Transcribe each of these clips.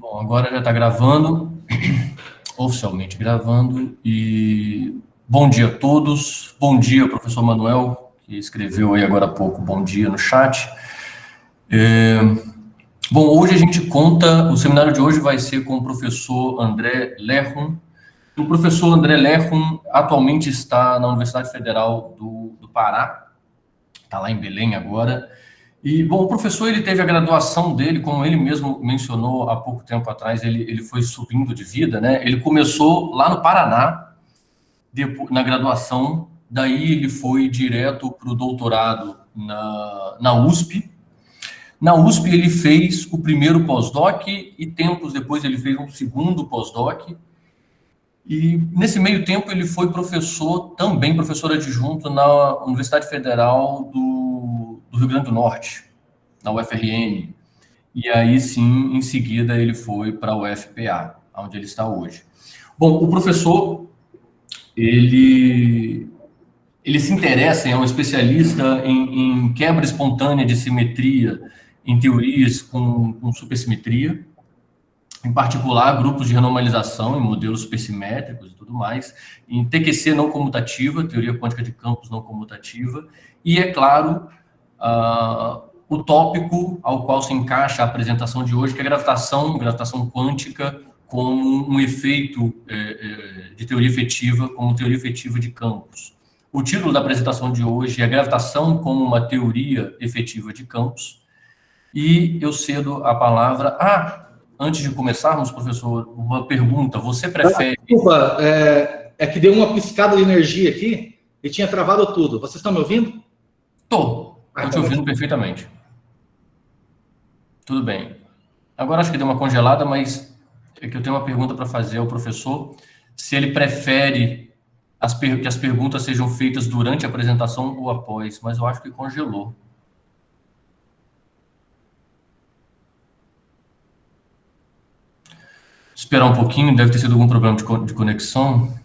Bom, agora já está gravando, oficialmente gravando, e bom dia a todos, bom dia, professor Manuel, que escreveu aí agora há pouco, bom dia no chat. Bom, hoje a gente conta, o seminário de hoje vai ser com o professor André Lerrum. O professor André Lerrum atualmente está na Universidade Federal do Pará, está lá em Belém agora. E, bom, o professor, ele teve a graduação dele, como ele mesmo mencionou há pouco tempo atrás, ele foi subindo de vida, né? Ele começou lá no Paraná, depois, na graduação, daí ele foi direto para o doutorado na USP. Na USP ele fez o primeiro pós-doc e tempos depois ele fez um segundo pós-doc. E nesse meio tempo ele foi professor, também professor adjunto na Universidade Federal do Rio Grande do Norte, na UFRN. E aí sim, em seguida ele foi para a UFPA, onde ele está hoje. Bom, o professor, ele se interessa, é um especialista em quebra espontânea de simetria, em teorias com supersimetria, em particular grupos de renormalização em modelos supersimétricos e tudo mais, em TQC não comutativa, teoria quântica de campos não comutativa, e, é claro, o tópico ao qual se encaixa a apresentação de hoje, que é a gravitação quântica como um efeito de teoria efetiva, como teoria efetiva de campos. O título da apresentação de hoje é Gravitação como uma teoria efetiva de campos, e eu cedo a palavra... Antes de começarmos, professor, uma pergunta. Você prefere... Desculpa, é que deu uma piscada de energia aqui e tinha travado tudo. Vocês estão me ouvindo? Estou te ouvindo perfeitamente. Tudo bem. Agora acho que deu uma congelada, mas é que eu tenho uma pergunta para fazer ao professor. Se ele prefere que as perguntas sejam feitas durante a apresentação ou após, mas eu acho que congelou. Esperar um pouquinho, deve ter sido algum problema de conexão.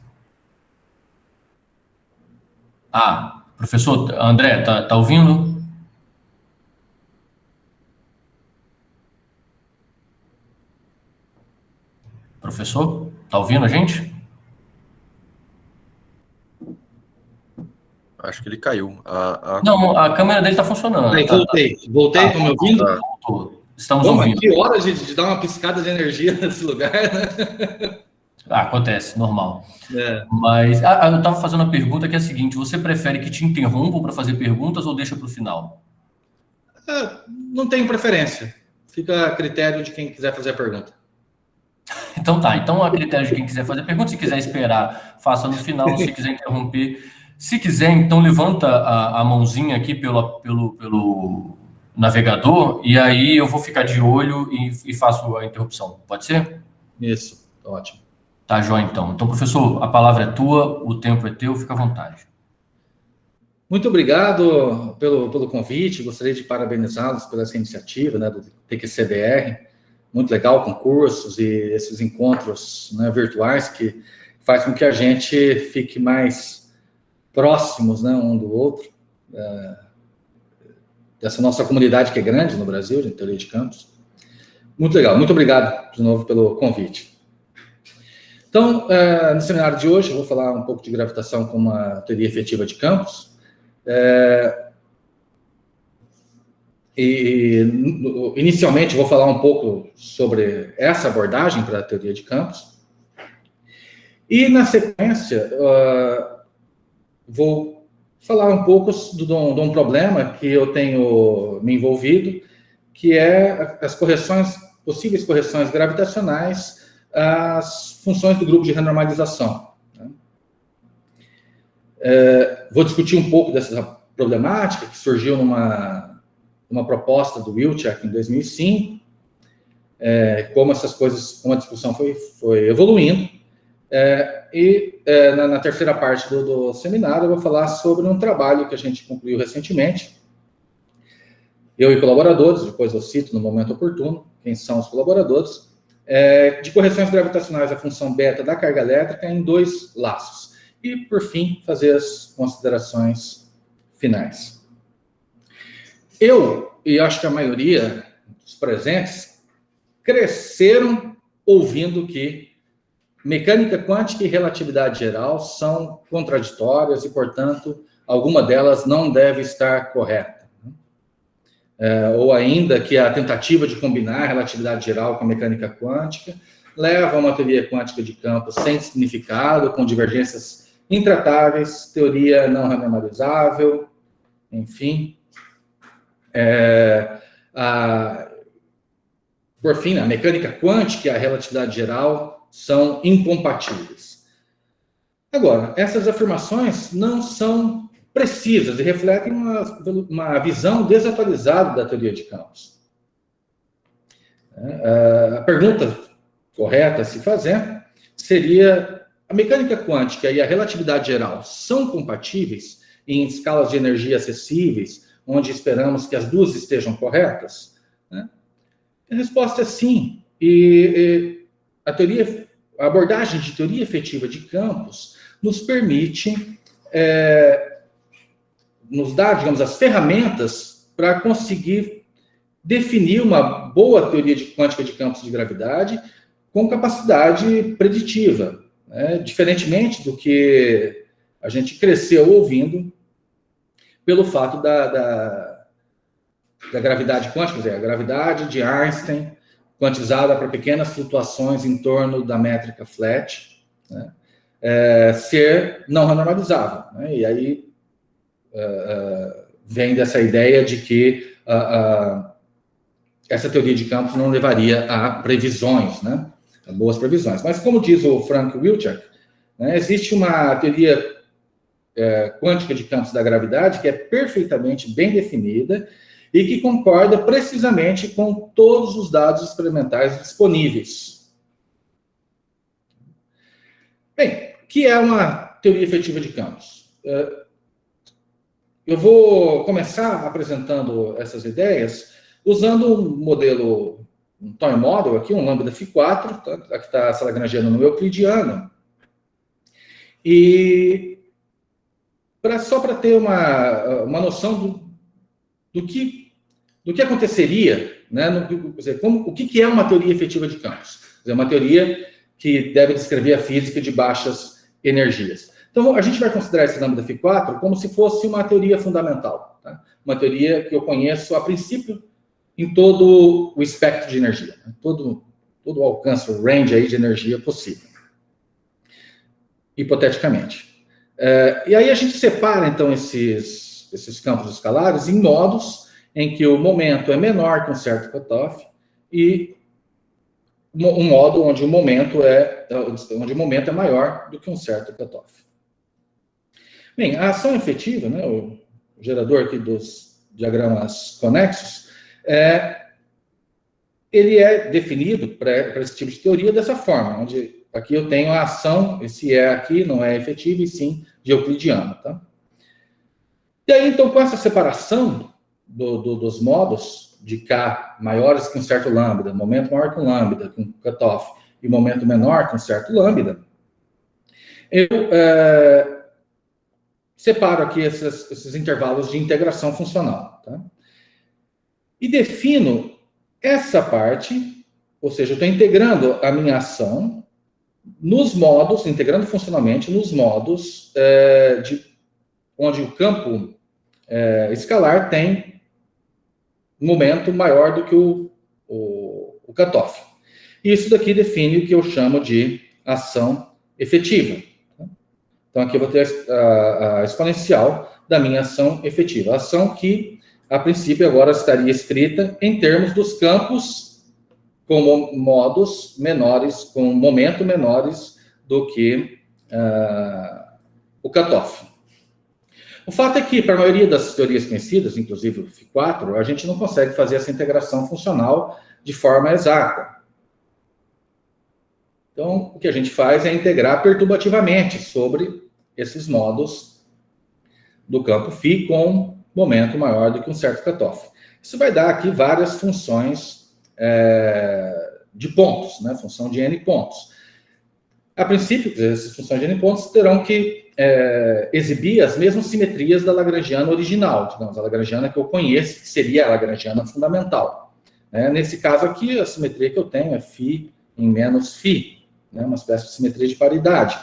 Professor André, tá ouvindo? Professor, tá ouvindo a gente? Acho que ele caiu. Não, a câmera dele está funcionando. Aí, voltei, estão me ouvindo? Estamos ouvindo. Que hora de dar uma piscada de energia nesse lugar, né? Acontece, normal. Mas eu estava fazendo uma pergunta que é a seguinte: você prefere que te interrompam para fazer perguntas ou deixa para o final? Não tenho preferência. Fica a critério de quem quiser fazer a pergunta. Então tá. Então, a critério de quem quiser fazer pergunta, se quiser esperar, faça no final. Se quiser interromper, se quiser, então levanta a mãozinha aqui pelo navegador e aí eu vou ficar de olho e faço a interrupção. Pode ser? Isso, ótimo. Tá, joia, então. Então, professor, a palavra é tua, o tempo é teu, fica à vontade. Muito obrigado pelo convite, gostaria de parabenizá-los pela essa iniciativa, né, do TQCBR, muito legal, com cursos e esses encontros, né, virtuais que faz com que a gente fique mais próximos, né, um do outro, dessa nossa comunidade que é grande no Brasil, de teoria de campos. Muito legal, muito obrigado de novo pelo convite. Então, no seminário de hoje, eu vou falar um pouco de gravitação como uma teoria efetiva de campos. Inicialmente, vou falar um pouco sobre essa abordagem para a teoria de campos. E, na sequência, vou falar um pouco de um problema que eu tenho me envolvido, que é as possíveis correções gravitacionais às funções do grupo de renormalização. Vou discutir um pouco dessa problemática que surgiu numa proposta do Wilczek em 2005, como essas coisas, como a discussão foi evoluindo. Na terceira parte do seminário, eu vou falar sobre um trabalho que a gente concluiu recentemente, eu e colaboradores, depois eu cito no momento oportuno quem são os colaboradores, de correções gravitacionais à função beta da carga elétrica em 2 laços. E, por fim, fazer as considerações finais. Eu, e acho que a maioria dos presentes, cresceram ouvindo que mecânica quântica e relatividade geral são contraditórias e, portanto, alguma delas não deve estar correta. Ou ainda que a tentativa de combinar relatividade geral com a mecânica quântica leva a uma teoria quântica de campos sem significado, com divergências intratáveis, teoria não renormalizável, enfim. Por fim, a mecânica quântica e a relatividade geral são incompatíveis. Agora, essas afirmações não são precisas e refletem uma visão desatualizada da teoria de campos. A pergunta correta a se fazer seria: a mecânica quântica e a relatividade geral são compatíveis em escalas de energia acessíveis, onde esperamos que as duas estejam corretas? A resposta é sim. E a abordagem de teoria efetiva de campos nos permite, nos dar, digamos, as ferramentas para conseguir definir uma boa teoria quântica de campos de gravidade com capacidade preditiva, diferentemente do que a gente cresceu ouvindo pelo fato da gravidade quântica, quer dizer, a gravidade de Einstein quantizada para pequenas flutuações em torno da métrica flat, ser não renormalizável. E aí vem dessa ideia de que essa teoria de campos não levaria a previsões, a boas previsões. Mas, como diz o Frank Wilczek, existe uma teoria quântica de campos da gravidade que é perfeitamente bem definida e que concorda precisamente com todos os dados experimentais disponíveis. Bem, o que é uma teoria efetiva de campos? Eu vou começar apresentando essas ideias usando um modelo, um Toy Model aqui, um lambda Phi4, aqui está essa lagrangiana no euclidiano. E só para ter uma noção do que aconteceria, o que é uma teoria efetiva de campos? Quer dizer, uma teoria que deve descrever a física de baixas energias. Então, a gente vai considerar esse lambda Phi4 como se fosse uma teoria fundamental, uma teoria que eu conheço, a princípio, em todo o espectro de energia, todo o alcance, o range aí de energia possível, hipoteticamente. E aí a gente separa, então, esses campos escalares em modos em que o momento é menor que um certo cutoff e um modo onde o momento é maior do que um certo cutoff. Bem, a ação efetiva, o gerador aqui dos diagramas conexos, ele é definido para esse tipo de teoria dessa forma, onde aqui eu tenho a ação, esse aqui não é efetivo, e sim de euclidiano. E aí, então, com essa separação dos modos de K maiores que um certo lambda, momento maior que um lambda, com cutoff, e momento menor que um certo lambda, eu separo aqui esses intervalos de integração funcional. E defino essa parte, ou seja, eu estou integrando a minha ação nos modos, integrando funcionalmente nos modos onde o campo escalar tem um momento maior do que o cutoff. Isso daqui define o que eu chamo de ação efetiva. Então, aqui eu vou ter a exponencial da minha ação efetiva. A ação que, a princípio, agora estaria escrita em termos dos campos com modos menores, com momento menores do que o cutoff. O fato é que, para a maioria das teorias conhecidas, inclusive o Phi4, a gente não consegue fazer essa integração funcional de forma exata. Então, o que a gente faz é integrar perturbativamente sobre esses modos do campo Phi com momento maior do que um certo cutoff. Isso vai dar aqui várias funções de pontos, função de n pontos. A princípio, essas funções de n pontos terão que exibir as mesmas simetrias da lagrangiana original, digamos, a lagrangiana que eu conheço, que seria a lagrangiana fundamental. né? Nesse caso aqui, a simetria que eu tenho é φ em menos φ, né? Uma espécie de simetria de paridade.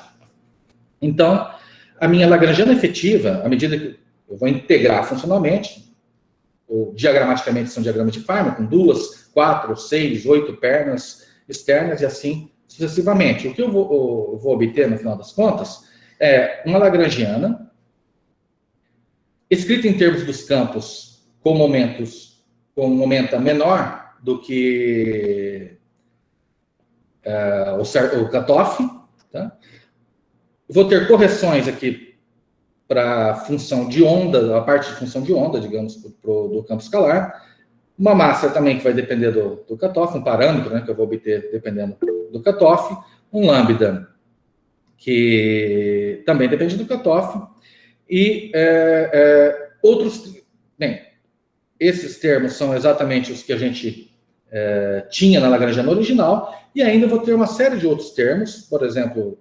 Então, a minha lagrangiana efetiva, à medida que eu vou integrar funcionalmente, ou diagramaticamente são diagramas de Feynman, com 2, 4, 6, 8 pernas externas e assim sucessivamente. O que eu vou obter, no final das contas, é uma lagrangiana escrita em termos dos campos com momenta menor do que o cutoff. Tá? Vou ter correções aqui para a função de onda, a parte de função de onda, digamos, do campo escalar. Uma massa também que vai depender do cutoff, um parâmetro, né, que eu vou obter dependendo do cutoff. Um lambda que também depende do cutoff. E outros... Bem, esses termos são exatamente os que a gente tinha na lagrangiana original. E ainda vou ter uma série de outros termos, por exemplo...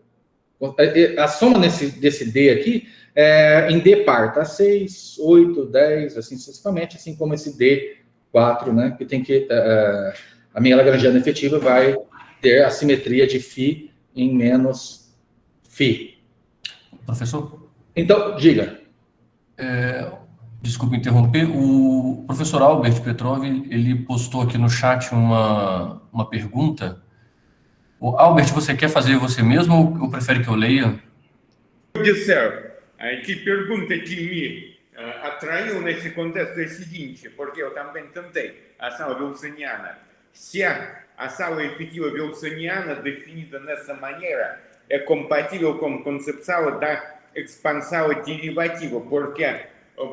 A soma desse D aqui é em D par, tá? 6, 8, 10, assim sucessivamente, assim como esse D4, né? Que tem que... a minha lagrangiana efetiva vai ter a simetria de φ em menos φ. Professor? Então, diga. Desculpe interromper. O professor Albert Petrov, ele postou aqui no chat uma pergunta. Albert, você quer fazer você mesmo ou prefere que eu leia? Disser, que pergunta que me atraiu nesse contexto é a seguinte, porque eu também tentei a sala wilsoniana. Se a sala efetiva wilsoniana definida dessa maneira é compatível com a concepção da expansão derivativa, porque,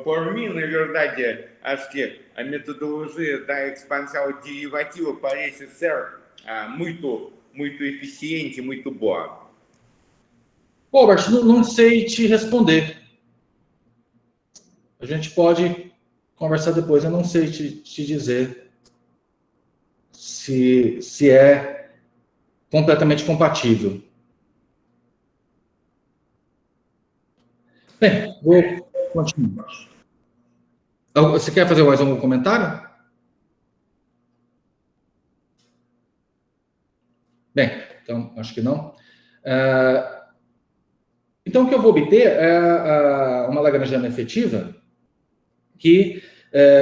por mim, na verdade, acho que a metodologia da expansão derivativa parece ser muito eficiente, muito boa. Robert, não sei te responder. A gente pode conversar depois. Eu não sei te dizer se é completamente compatível. Bem, vou continuar. Você quer fazer mais algum comentário? Bem, então, acho que não. Então, o que eu vou obter é uma lagrangiana efetiva que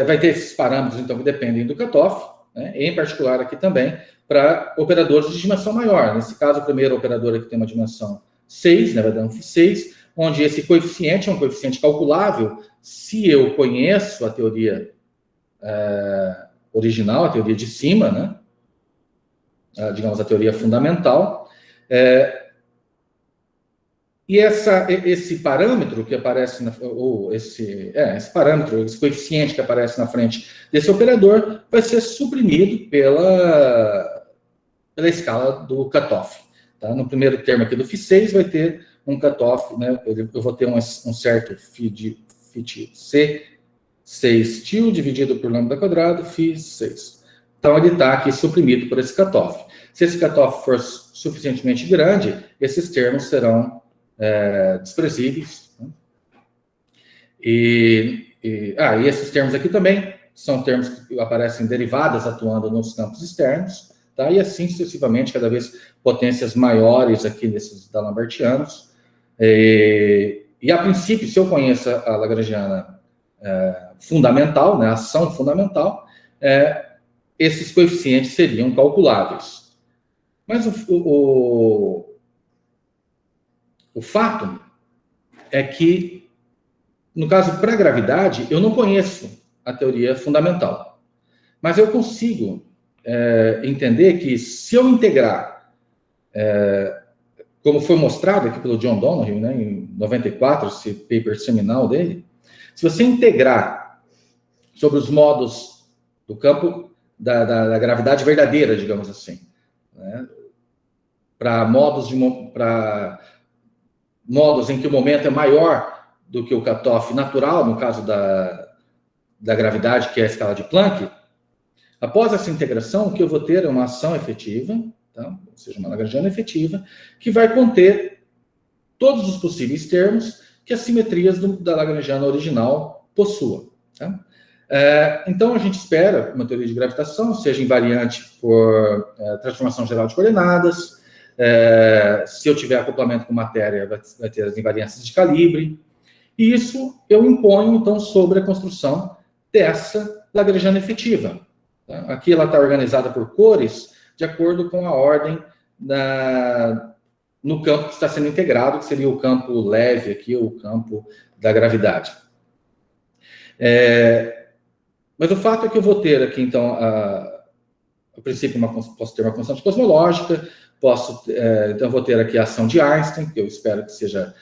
vai ter esses parâmetros, então, que dependem do cutoff, né? Em particular aqui também, para operadores de dimensão maior. Nesse caso, o primeiro operador aqui tem uma dimensão 6, né? Vai dar um φ6, onde esse coeficiente é um coeficiente calculável se eu conheço a teoria original, a teoria de cima, né? Digamos, a teoria fundamental. E esse parâmetro que aparece, esse parâmetro, esse coeficiente que aparece na frente desse operador, vai ser suprimido pela escala do cutoff. Tá? No primeiro termo aqui do φ6 vai ter um cutoff, né? Eu vou ter um certo φ de C6 til dividido por lambda quadrado, φ6. Então, ele está aqui suprimido por esse cutoff. Se esse cutoff for suficientemente grande, esses termos serão desprezíveis. Né? E esses termos aqui também são termos que aparecem derivadas atuando nos campos externos, tá? E assim sucessivamente, cada vez potências maiores aqui nesses D'Alembertianos. E a princípio, se eu conheço a lagrangiana fundamental, né, a ação fundamental, esses coeficientes seriam calculáveis. Mas o fato é que, no caso para a gravidade, eu não conheço a teoria fundamental. Mas eu consigo entender que se eu integrar, como foi mostrado aqui pelo John Donoghue, né, em 94, esse paper seminal dele, se você integrar sobre os modos do campo da gravidade verdadeira, digamos assim, né, para modos em que o momento é maior do que o cutoff natural, no caso da gravidade, que é a escala de Planck, após essa integração, o que eu vou ter é uma ação efetiva, tá? Ou seja, uma lagrangiana efetiva, que vai conter todos os possíveis termos que as simetrias da lagrangiana original possuam. Tá? Então, a gente espera uma teoria de gravitação seja invariante por transformação geral de coordenadas. Se eu tiver acoplamento com matéria, vai ter as invariâncias de calibre. E isso eu imponho, então, sobre a construção dessa lagrangiana efetiva. Tá? Aqui ela está organizada por cores, de acordo com a ordem no campo que está sendo integrado, que seria o campo leve aqui, o campo da gravidade. Mas o fato é que eu vou ter aqui, então, a princípio, posso ter uma constante cosmológica, então eu vou ter aqui a ação de Einstein, que eu espero que seja,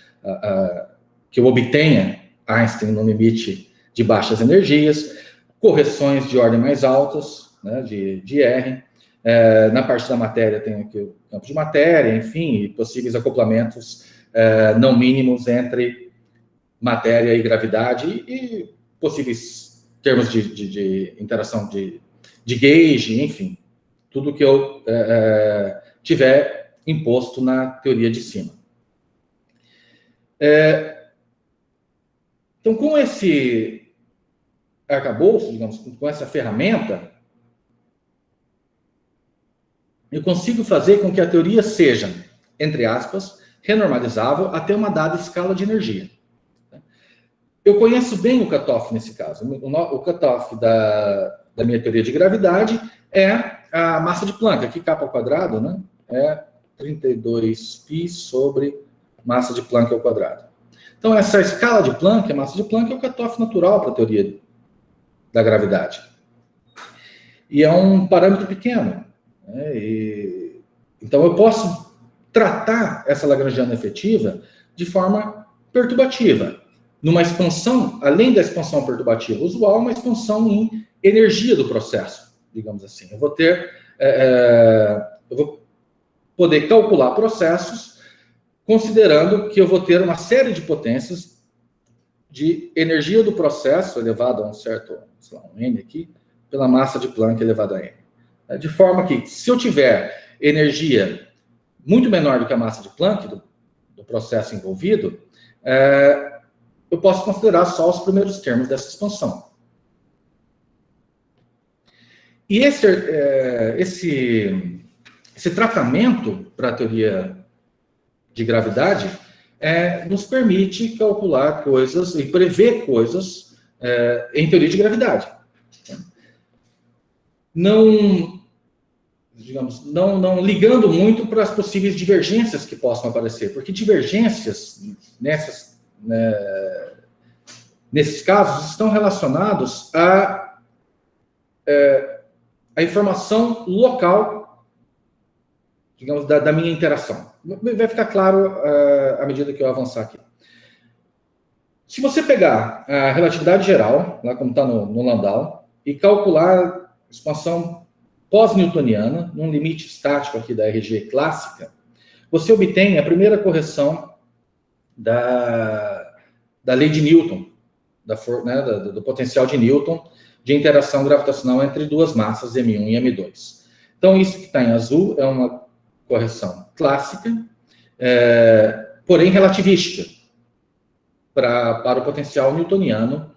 que eu obtenha Einstein no limite de baixas energias, correções de ordem mais altas, né, de R. Na parte da matéria tem aqui o campo de matéria, enfim, e possíveis acoplamentos não mínimos entre matéria e gravidade, e possíveis termos de interação de gauge, enfim, tudo que eu tiver imposto na teoria de cima. Então, com esse arcabouço, digamos, com essa ferramenta, eu consigo fazer com que a teoria seja, entre aspas, renormalizável até uma dada escala de energia. Eu conheço bem o cutoff nesse caso. O cutoff da minha teoria de gravidade é a massa de Planck, aqui k ao quadrado, né? É 32π sobre massa de Planck ao quadrado. Então, essa escala de Planck, a massa de Planck, é o cutoff natural para a teoria da gravidade. E é um parâmetro pequeno. Né? Então, eu posso tratar essa lagrangiana efetiva de forma perturbativa. Numa expansão, além da expansão perturbativa usual, uma expansão em energia do processo, digamos assim. Eu vou poder calcular processos considerando que eu vou ter uma série de potências de energia do processo elevado a um certo, sei lá, um N aqui, pela massa de Planck elevado a N. De forma que, se eu tiver energia muito menor do que a massa de Planck, do processo envolvido, eu posso considerar só os primeiros termos dessa expansão. E esse tratamento para a teoria de gravidade nos permite calcular coisas e prever coisas em teoria de gravidade. Não ligando muito para as possíveis divergências que possam aparecer, porque divergências nesses casos estão relacionados à informação local, digamos, da minha interação. Vai ficar claro à medida que eu avançar aqui. Se você pegar a relatividade geral, lá como está no Landau, e calcular a expansão pós-newtoniana, num limite estático aqui da RG clássica, você obtém a primeira correção da lei de Newton, do potencial de Newton de interação gravitacional entre duas massas, M1 e M2. Então, isso que está em azul é uma correção clássica, porém relativística, para o potencial newtoniano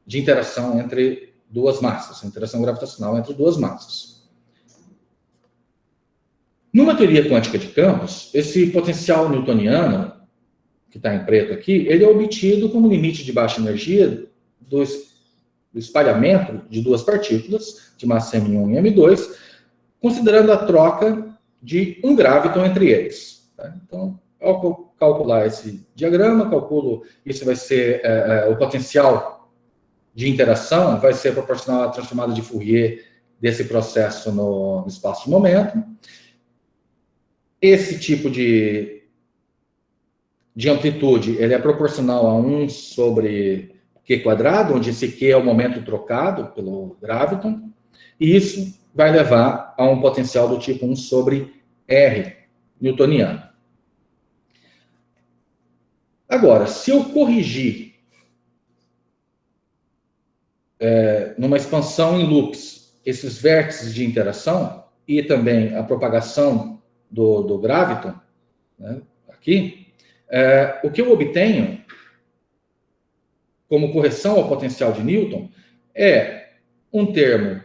de interação entre duas massas, interação gravitacional entre duas massas. Numa teoria quântica de campos, esse potencial newtoniano, que está em preto aqui, ele é obtido como limite de baixa energia do espalhamento de duas partículas, de massa M1 e M2, considerando a troca de um graviton entre eles. Tá? Então, ao calcular esse diagrama, isso vai ser o potencial de interação, vai ser proporcional à transformada de Fourier desse processo no espaço de momento. Esse tipo de amplitude, ele é proporcional a 1 sobre Q quadrado, onde esse Q é o momento trocado pelo graviton, e isso vai levar a um potencial do tipo 1 sobre R newtoniano. Agora, se eu corrigir numa expansão em loops esses vértices de interação e também a propagação do graviton, né, aqui, o que eu obtenho como correção ao potencial de Newton, é um termo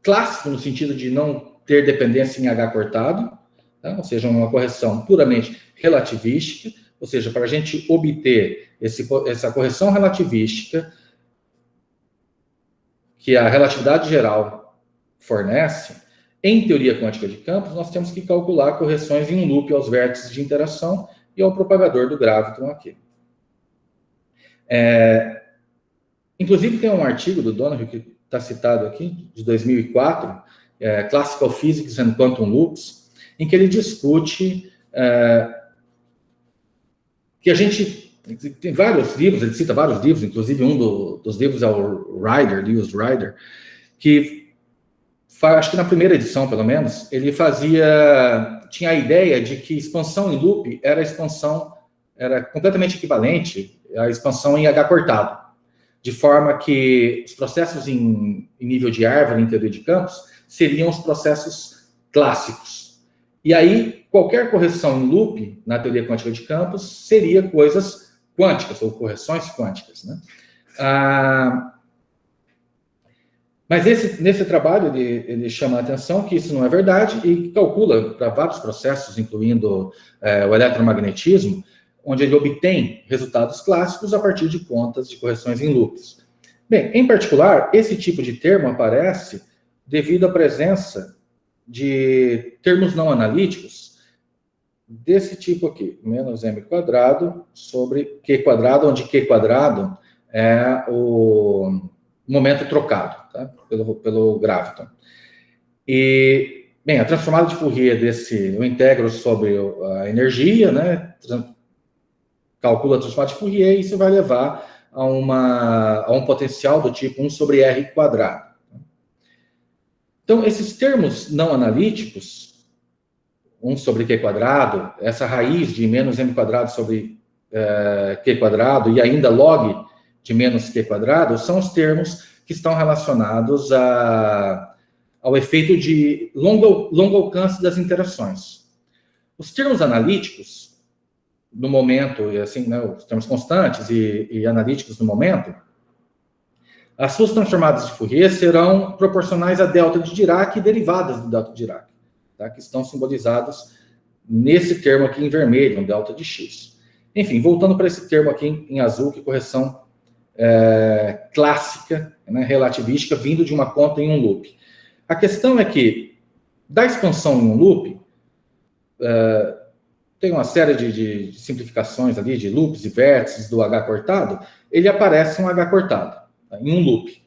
clássico, no sentido de não ter dependência em H cortado, tá? Ou seja, uma correção puramente relativística, ou seja, para a gente obter essa correção relativística que a relatividade geral fornece, em teoria quântica de campos, nós temos que calcular correções em um loop aos vértices de interação e ao propagador do graviton aqui. Inclusive, tem um artigo do Donoghue, que está citado aqui, de 2004, Classical Physics and Quantum Loops, em que ele discute que a gente tem vários livros, ele cita vários livros, inclusive um dos livros é o Lewis Ryder, que acho que na primeira edição, pelo menos, ele tinha a ideia de que expansão em loop era completamente equivalente à expansão em H cortado, de forma que os processos em nível de árvore, em teoria de campos, seriam os processos clássicos. E aí, qualquer correção em loop, na teoria quântica de campos, seria coisas quânticas, ou correções quânticas, né? Mas nesse trabalho, ele chama a atenção que isso não é verdade e calcula para vários processos, incluindo o eletromagnetismo, onde ele obtém resultados clássicos a partir de contas de correções em loops. Bem, em particular, esse tipo de termo aparece devido à presença de termos não analíticos desse tipo aqui, menos m quadrado sobre q quadrado, onde q quadrado é o momento trocado, tá? pelo graviton. E, bem, a transformada de Fourier eu integro sobre a energia, né? Calculo a transformada de Fourier e isso vai levar a um potencial do tipo 1 sobre r quadrado. Então, esses termos não analíticos, 1 sobre q quadrado, essa raiz de menos m quadrado sobre q quadrado e ainda log de menos q quadrado, são os termos que estão relacionados ao efeito de longo alcance das interações. Os termos analíticos, no momento, e assim, né, os termos constantes e analíticos no momento, as suas transformadas de Fourier serão proporcionais a delta de Dirac e derivadas do delta de Dirac, tá, que estão simbolizados nesse termo aqui em vermelho, um delta de x. Enfim, voltando para esse termo aqui em azul, que é correção clássica, né, relativística, vindo de uma conta em um loop. A questão é que, da expansão em um loop, tem uma série de simplificações ali, de loops e vértices do H cortado, ele aparece um H cortado, tá, em um loop.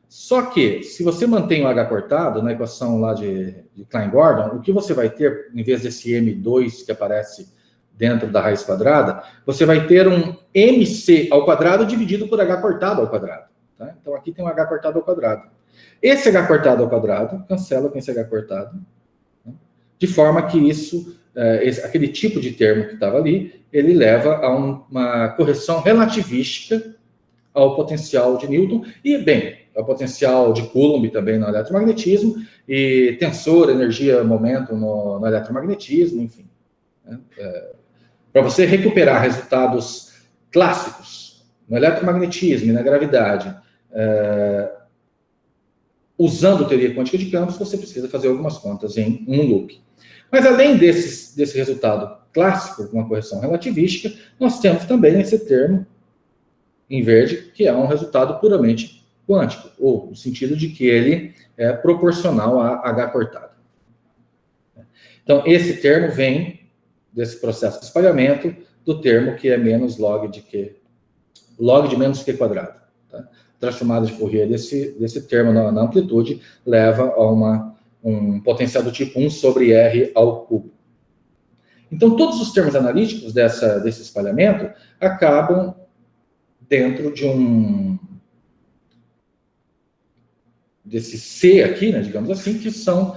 Só que, se você mantém o H cortado, na equação lá de Klein-Gordon, o que você vai ter, em vez desse M2 que aparece dentro da raiz quadrada, você vai ter um MC ao quadrado dividido por H cortado ao quadrado. Tá? Então, aqui tem um H cortado ao quadrado. Esse H cortado ao quadrado cancela com esse H cortado, né? De forma que aquele tipo de termo que estava ali, ele leva a uma correção relativística ao potencial de Newton e, bem, ao potencial de Coulomb também no eletromagnetismo e tensor, energia, momento no eletromagnetismo, enfim. Para você recuperar resultados clássicos no eletromagnetismo e na gravidade, usando teoria quântica de campos, você precisa fazer algumas contas em um loop. Mas além desse resultado clássico, com uma correção relativística, nós temos também esse termo em verde, que é um resultado puramente quântico, ou no sentido de que ele é proporcional a H cortado. Então, esse termo vem desse processo de espalhamento do termo que é menos log de menos q quadrado. Tá? Transformada de Fourier desse termo na amplitude leva a um potencial do tipo 1 sobre r ao cubo. Então, todos os termos analíticos desse espalhamento acabam dentro desse C aqui, né, digamos assim, que são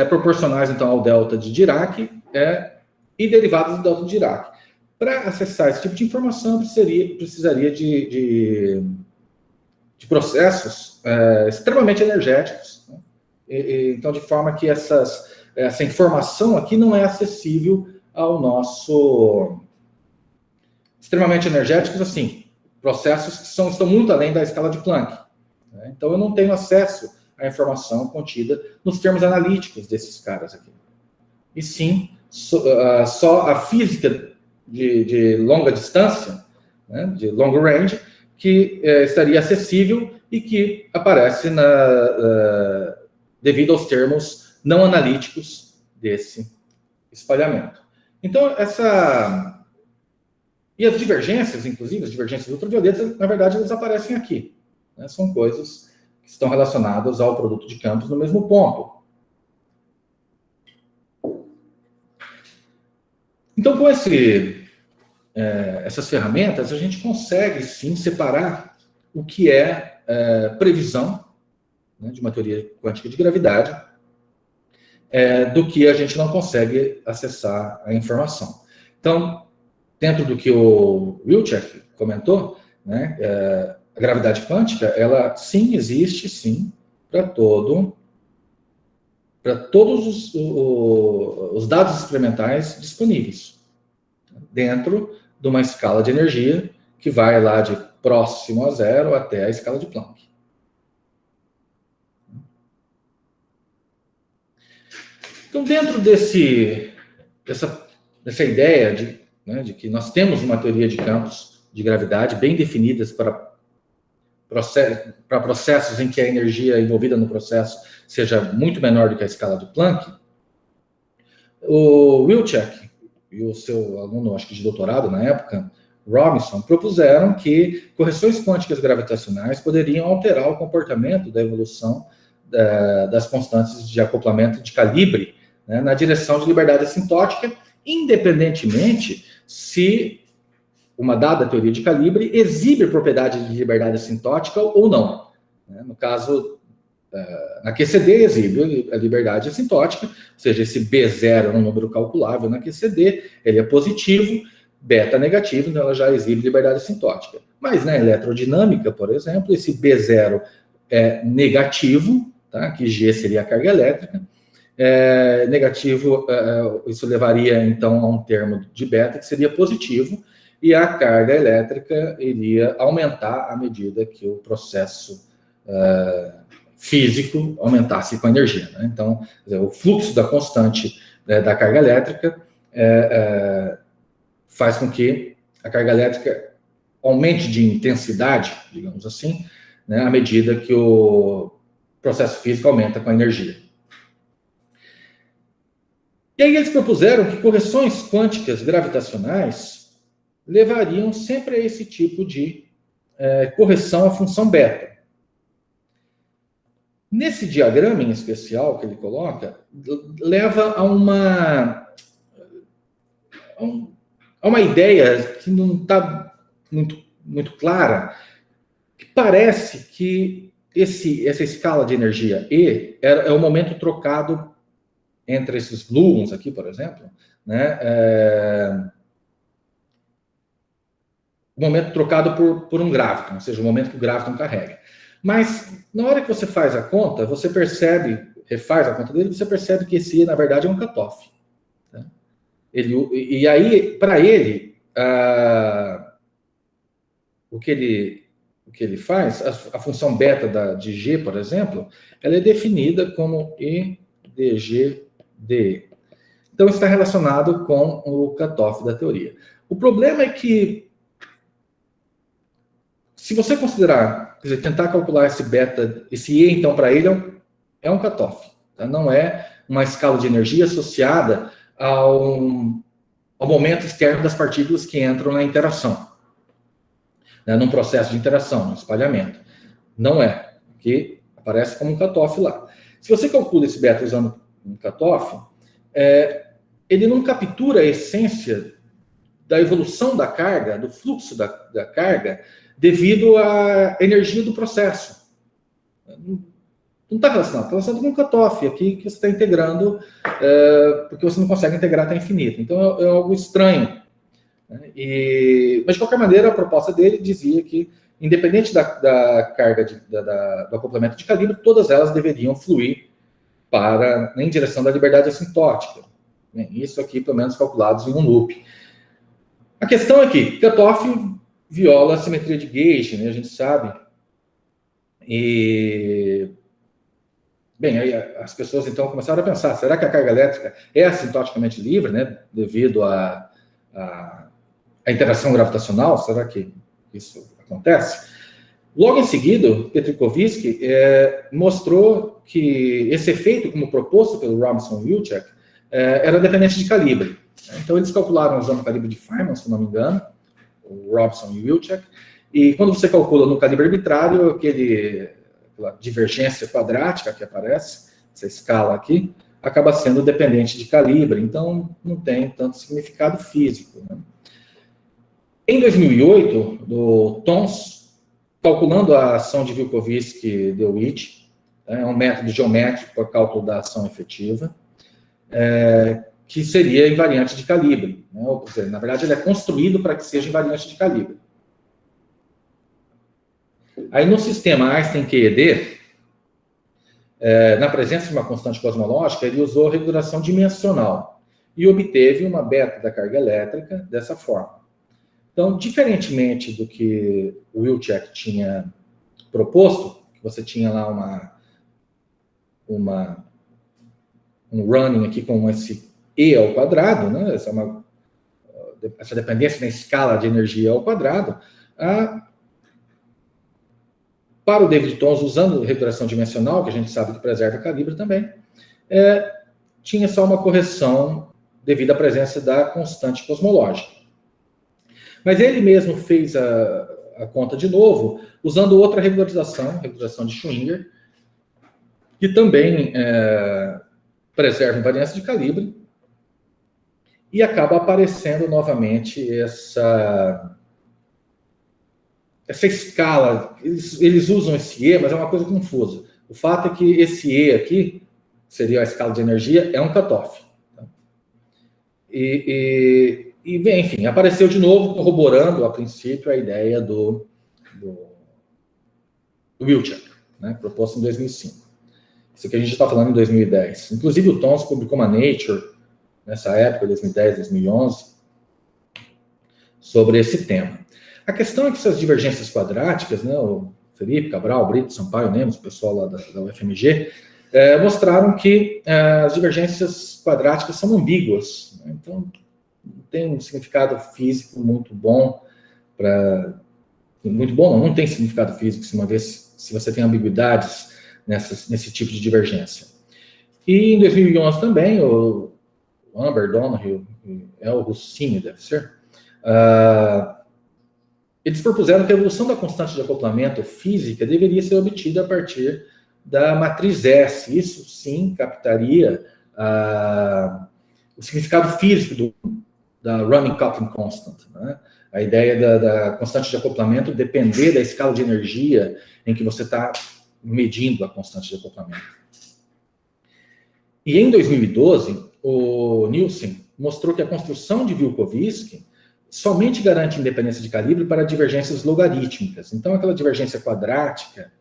proporcionais, então, ao delta de Dirac e derivados do delta de Dirac. Para acessar esse tipo de informação, precisaria de processos extremamente energéticos, né? Então, de forma que essa informação aqui não é acessível ao nosso... Extremamente energéticos, assim, processos que estão muito além da escala de Planck. Né? Então, eu não tenho acesso à informação contida nos termos analíticos desses caras aqui. E sim, só a física de longa distância, né, de long range, que estaria acessível e que aparece devido aos termos não analíticos desse espalhamento. Então, e as divergências, inclusive, as divergências ultravioletas, na verdade, elas aparecem aqui. Né? São coisas que estão relacionadas ao produto de campos no mesmo ponto. Então, com essas ferramentas, a gente consegue, sim, separar o que é previsão, né, de uma teoria quântica de gravidade, do que a gente não consegue acessar a informação. Então, dentro do que o Wilczek comentou, né, a gravidade quântica, ela sim existe, sim, para todos os dados experimentais disponíveis, dentro de uma escala de energia que vai lá de próximo a zero até a escala de Planck. Então, dentro dessa ideia de que nós temos uma teoria de campos de gravidade bem definidas para processos em que a energia envolvida no processo seja muito menor do que a escala de Planck, o Wilczek e o seu aluno, acho que de doutorado na época, Robinson, propuseram que correções quânticas gravitacionais poderiam alterar o comportamento da evolução das constantes de acoplamento de calibre, né, na direção de liberdade assintótica, independentemente se uma dada teoria de calibre exibe propriedade de liberdade assintótica ou não. No caso, na QCD exibe a liberdade assintótica, ou seja, esse B0 é um número calculável na QCD, ele é positivo, beta negativo, então ela já exibe liberdade assintótica. Mas na eletrodinâmica, por exemplo, esse B0 é negativo, tá? Que G seria a carga elétrica, negativo, isso levaria então a um termo de beta que seria positivo, e a carga elétrica iria aumentar à medida que o processo físico aumentasse com a energia. Né? Então, o fluxo da constante da carga elétrica faz com que a carga elétrica aumente de intensidade, digamos assim, né, à medida que o processo físico aumenta com a energia. E aí eles propuseram que correções quânticas gravitacionais levariam sempre a esse tipo de correção à função beta. Nesse diagrama em especial que ele coloca, leva a uma ideia que não está muito clara, que parece que essa escala de energia E é o momento trocado entre esses gluons aqui, por exemplo, né, o momento trocado por um gráviton, ou seja, o momento que o gráviton carrega. Mas, na hora que você faz a conta, você refaz a conta dele, você percebe que esse, na verdade, é um cutoff. Tá? E aí, para ele, o que ele faz, a função beta de G, por exemplo, ela é definida como E dG dE. Então, está relacionado com o cutoff da teoria. O problema é que, se você considerar, quer dizer, tentar calcular esse E, então, para ele, é um cutoff. Tá? Não é uma escala de energia associada ao momento externo das partículas que entram na interação. Né? Num processo de interação, no espalhamento. Não é, porque aparece como um cutoff lá. Se você calcula esse beta usando um cutoff, ele não captura a essência da evolução da carga, do fluxo da carga, devido à energia do processo. Não está relacionado, está relacionado com um cutoff aqui que você está integrando, porque você não consegue integrar até infinito. Então é algo estranho. Né? Mas de qualquer maneira, a proposta dele dizia que, independente da carga do acoplamento de calibre, todas elas deveriam fluir em direção da liberdade assintótica. Isso aqui, pelo menos, calculados em um loop. A questão é que cutoff viola a simetria de gauge, né, a gente sabe. E, bem, aí as pessoas então começaram a pensar, será que a carga elétrica é assintoticamente livre, né, devido à interação gravitacional? Será que isso acontece? Logo em seguida, Petrikovsky mostrou que esse efeito, como proposto pelo Robinson e Wilczek, era dependente de calibre. Então, eles calcularam usando o calibre de Feynman, se não me engano, o Robinson e Wilczek, e quando você calcula no calibre arbitrário, aquela divergência quadrática que aparece, essa escala aqui, acaba sendo dependente de calibre, então não tem tanto significado físico, né? Em 2008, o Tons, calculando a ação de Vilkovsky-DeWitt, é um método geométrico para cálculo da ação efetiva, que seria invariante de calibre, né? Ou seja, na verdade, ele é construído para que seja invariante de calibre. Aí, no sistema Einstein-QED, na presença de uma constante cosmológica, ele usou regulação dimensional e obteve uma beta da carga elétrica dessa forma. Então, diferentemente do que o Wilczek tinha proposto, você tinha lá um running aqui com esse E ao quadrado, né? Essa dependência na escala de energia ao quadrado, para o David Tons, usando regulação dimensional, que a gente sabe que preserva calibre também, tinha só uma correção devido à presença da constante cosmológica. Mas ele mesmo fez a conta de novo, usando outra regularização de Schwinger, que também preserva invariância de calibre, e acaba aparecendo novamente essa escala. Eles usam esse E, mas é uma coisa confusa. O fato é que esse E aqui, que seria a escala de energia, é um cutoff. Tá? Enfim, apareceu de novo, corroborando, a princípio, a ideia do Wilczek, né, proposto em 2005. Isso aqui a gente está falando em 2010. Inclusive, o Tons publicou uma Nature, nessa época, 2010, 2011, sobre esse tema. A questão é que essas divergências quadráticas, né, o Felipe, Cabral, Brito, Sampaio, Nemos, o pessoal lá da UFMG, mostraram que as divergências quadráticas são ambíguas, né, então tem um significado físico muito bom muito bom, não tem significado físico se você tem ambiguidades nesse tipo de divergência. E em 2011 também, o Amber, Donoghue, o Rossini, deve ser, eles propuseram que a evolução da constante de acoplamento física deveria ser obtida a partir da matriz S. Isso, sim, captaria o significado físico da running coupling constant, né? A ideia da constante de acoplamento depender da escala de energia em que você está medindo a constante de acoplamento. E em 2012, o Nielsen mostrou que a construção de Vilkovsky somente garante independência de calibre para divergências logarítmicas. Então, aquela divergência quadrática,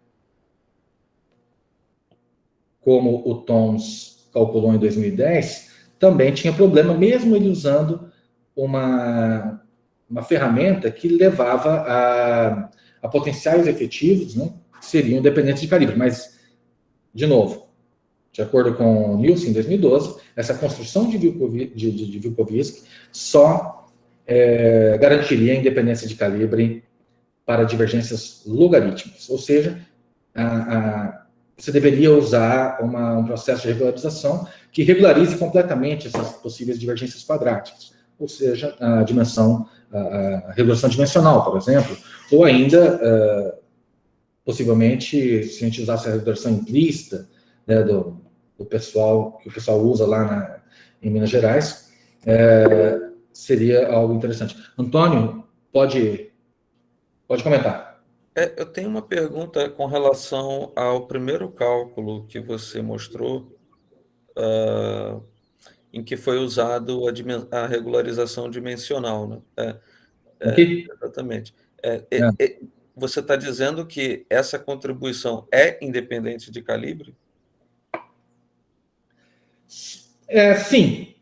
como o Tons calculou em 2010, também tinha problema, mesmo ele usando uma ferramenta que levava a potenciais efetivos, né, que seriam dependentes de calibre. Mas, de novo, de acordo com o Nielsen, em 2012, essa construção de Vilkovsky só garantiria a independência de calibre para divergências logarítmicas. Ou seja, você deveria usar um processo de regularização que regularize completamente essas possíveis divergências quadráticas. Ou seja, a regulação dimensional, por exemplo, ou ainda, possivelmente, se a gente usasse a regulação implícita, né, que o pessoal usa lá em Minas Gerais, seria algo interessante. Antônio, pode comentar. Eu tenho uma pergunta com relação ao primeiro cálculo que você mostrou, em que foi usado a regularização dimensional, né? Exatamente. Você está dizendo que essa contribuição é independente de calibre? Sim.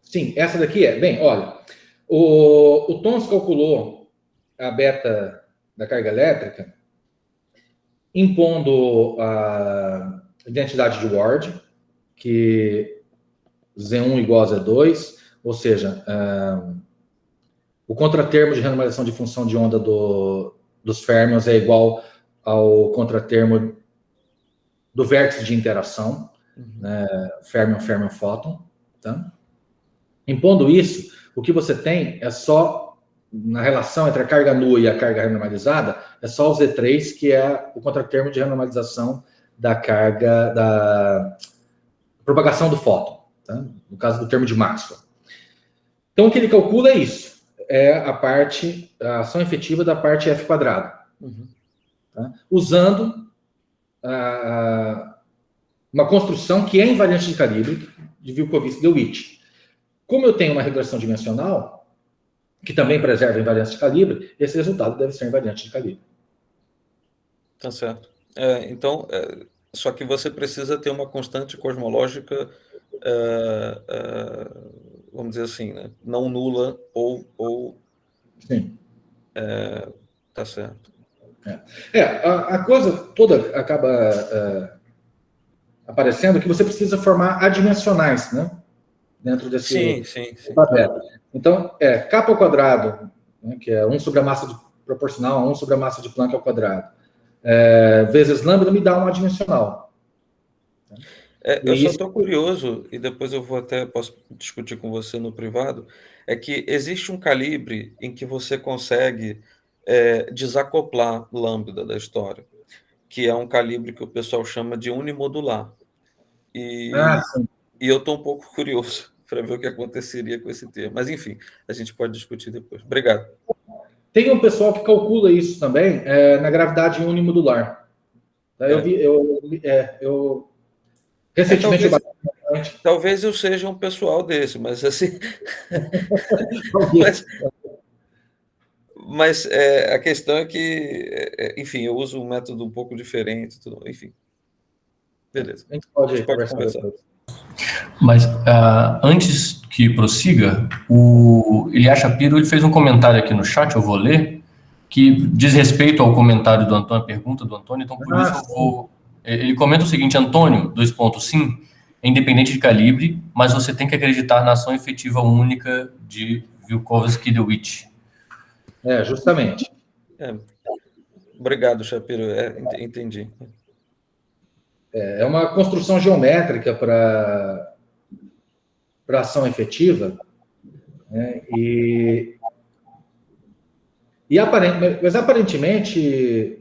Sim, essa daqui é. Bem, olha, o Tons calculou a beta da carga elétrica, impondo a identidade de Ward, que Z1 igual a Z2, ou seja, o contratermo de renormalização de função de onda dos férmions é igual ao contratermo do vértice de interação, né, férmion, fóton. Tá? Impondo isso, o que você tem é só, na relação entre a carga nua e a carga renormalizada, é só o Z3, que é o contratermo de renormalização da carga, da propagação do fóton, tá? No caso do termo de Maxwell. Então, o que ele calcula é isso, é a ação efetiva da parte F quadrado, tá? Usando uma construção que é invariante de calibre, de Wilkowiski-Lewitt. Como eu tenho uma regressão dimensional, que também preserva invariância de calibre, esse resultado deve ser invariante de calibre. Tá certo. Então, só que você precisa ter uma constante cosmológica, vamos dizer assim, né? Não nula ou... Sim. Tá certo. A coisa toda acaba aparecendo que você precisa formar adimensionais, né? Dentro desse... Sim. Então, K ao quadrado, né, que é 1 sobre a massa proporcional a 1 sobre a massa de Planck ao quadrado, vezes lambda, me dá um adimensional. Eu só estou curioso, e depois eu posso discutir com você no privado, é que existe um calibre em que você consegue desacoplar lambda da história, que é um calibre que o pessoal chama de unimodular. E eu estou um pouco curioso para ver o que aconteceria com esse termo. Mas, enfim, a gente pode discutir depois. Obrigado. Tem um pessoal que calcula isso também na gravidade unimodular. Eu recentemente... Talvez eu seja um pessoal desse, mas assim... mas a questão é que, enfim, eu uso um método um pouco diferente, enfim. Beleza. A gente pode conversar. Mas antes que prossiga, o Elias Shapiro ele fez um comentário aqui no chat, eu vou ler, que diz respeito ao comentário do Antônio, a pergunta do Antônio, então por isso eu vou... Ele comenta o seguinte: Antônio, sim, é independente de calibre, mas você tem que acreditar na ação efetiva única de Wilkowiski-Lewitt. Justamente. Obrigado, Shapiro, entendi. É uma construção geométrica para ação efetiva, né? Mas aparentemente,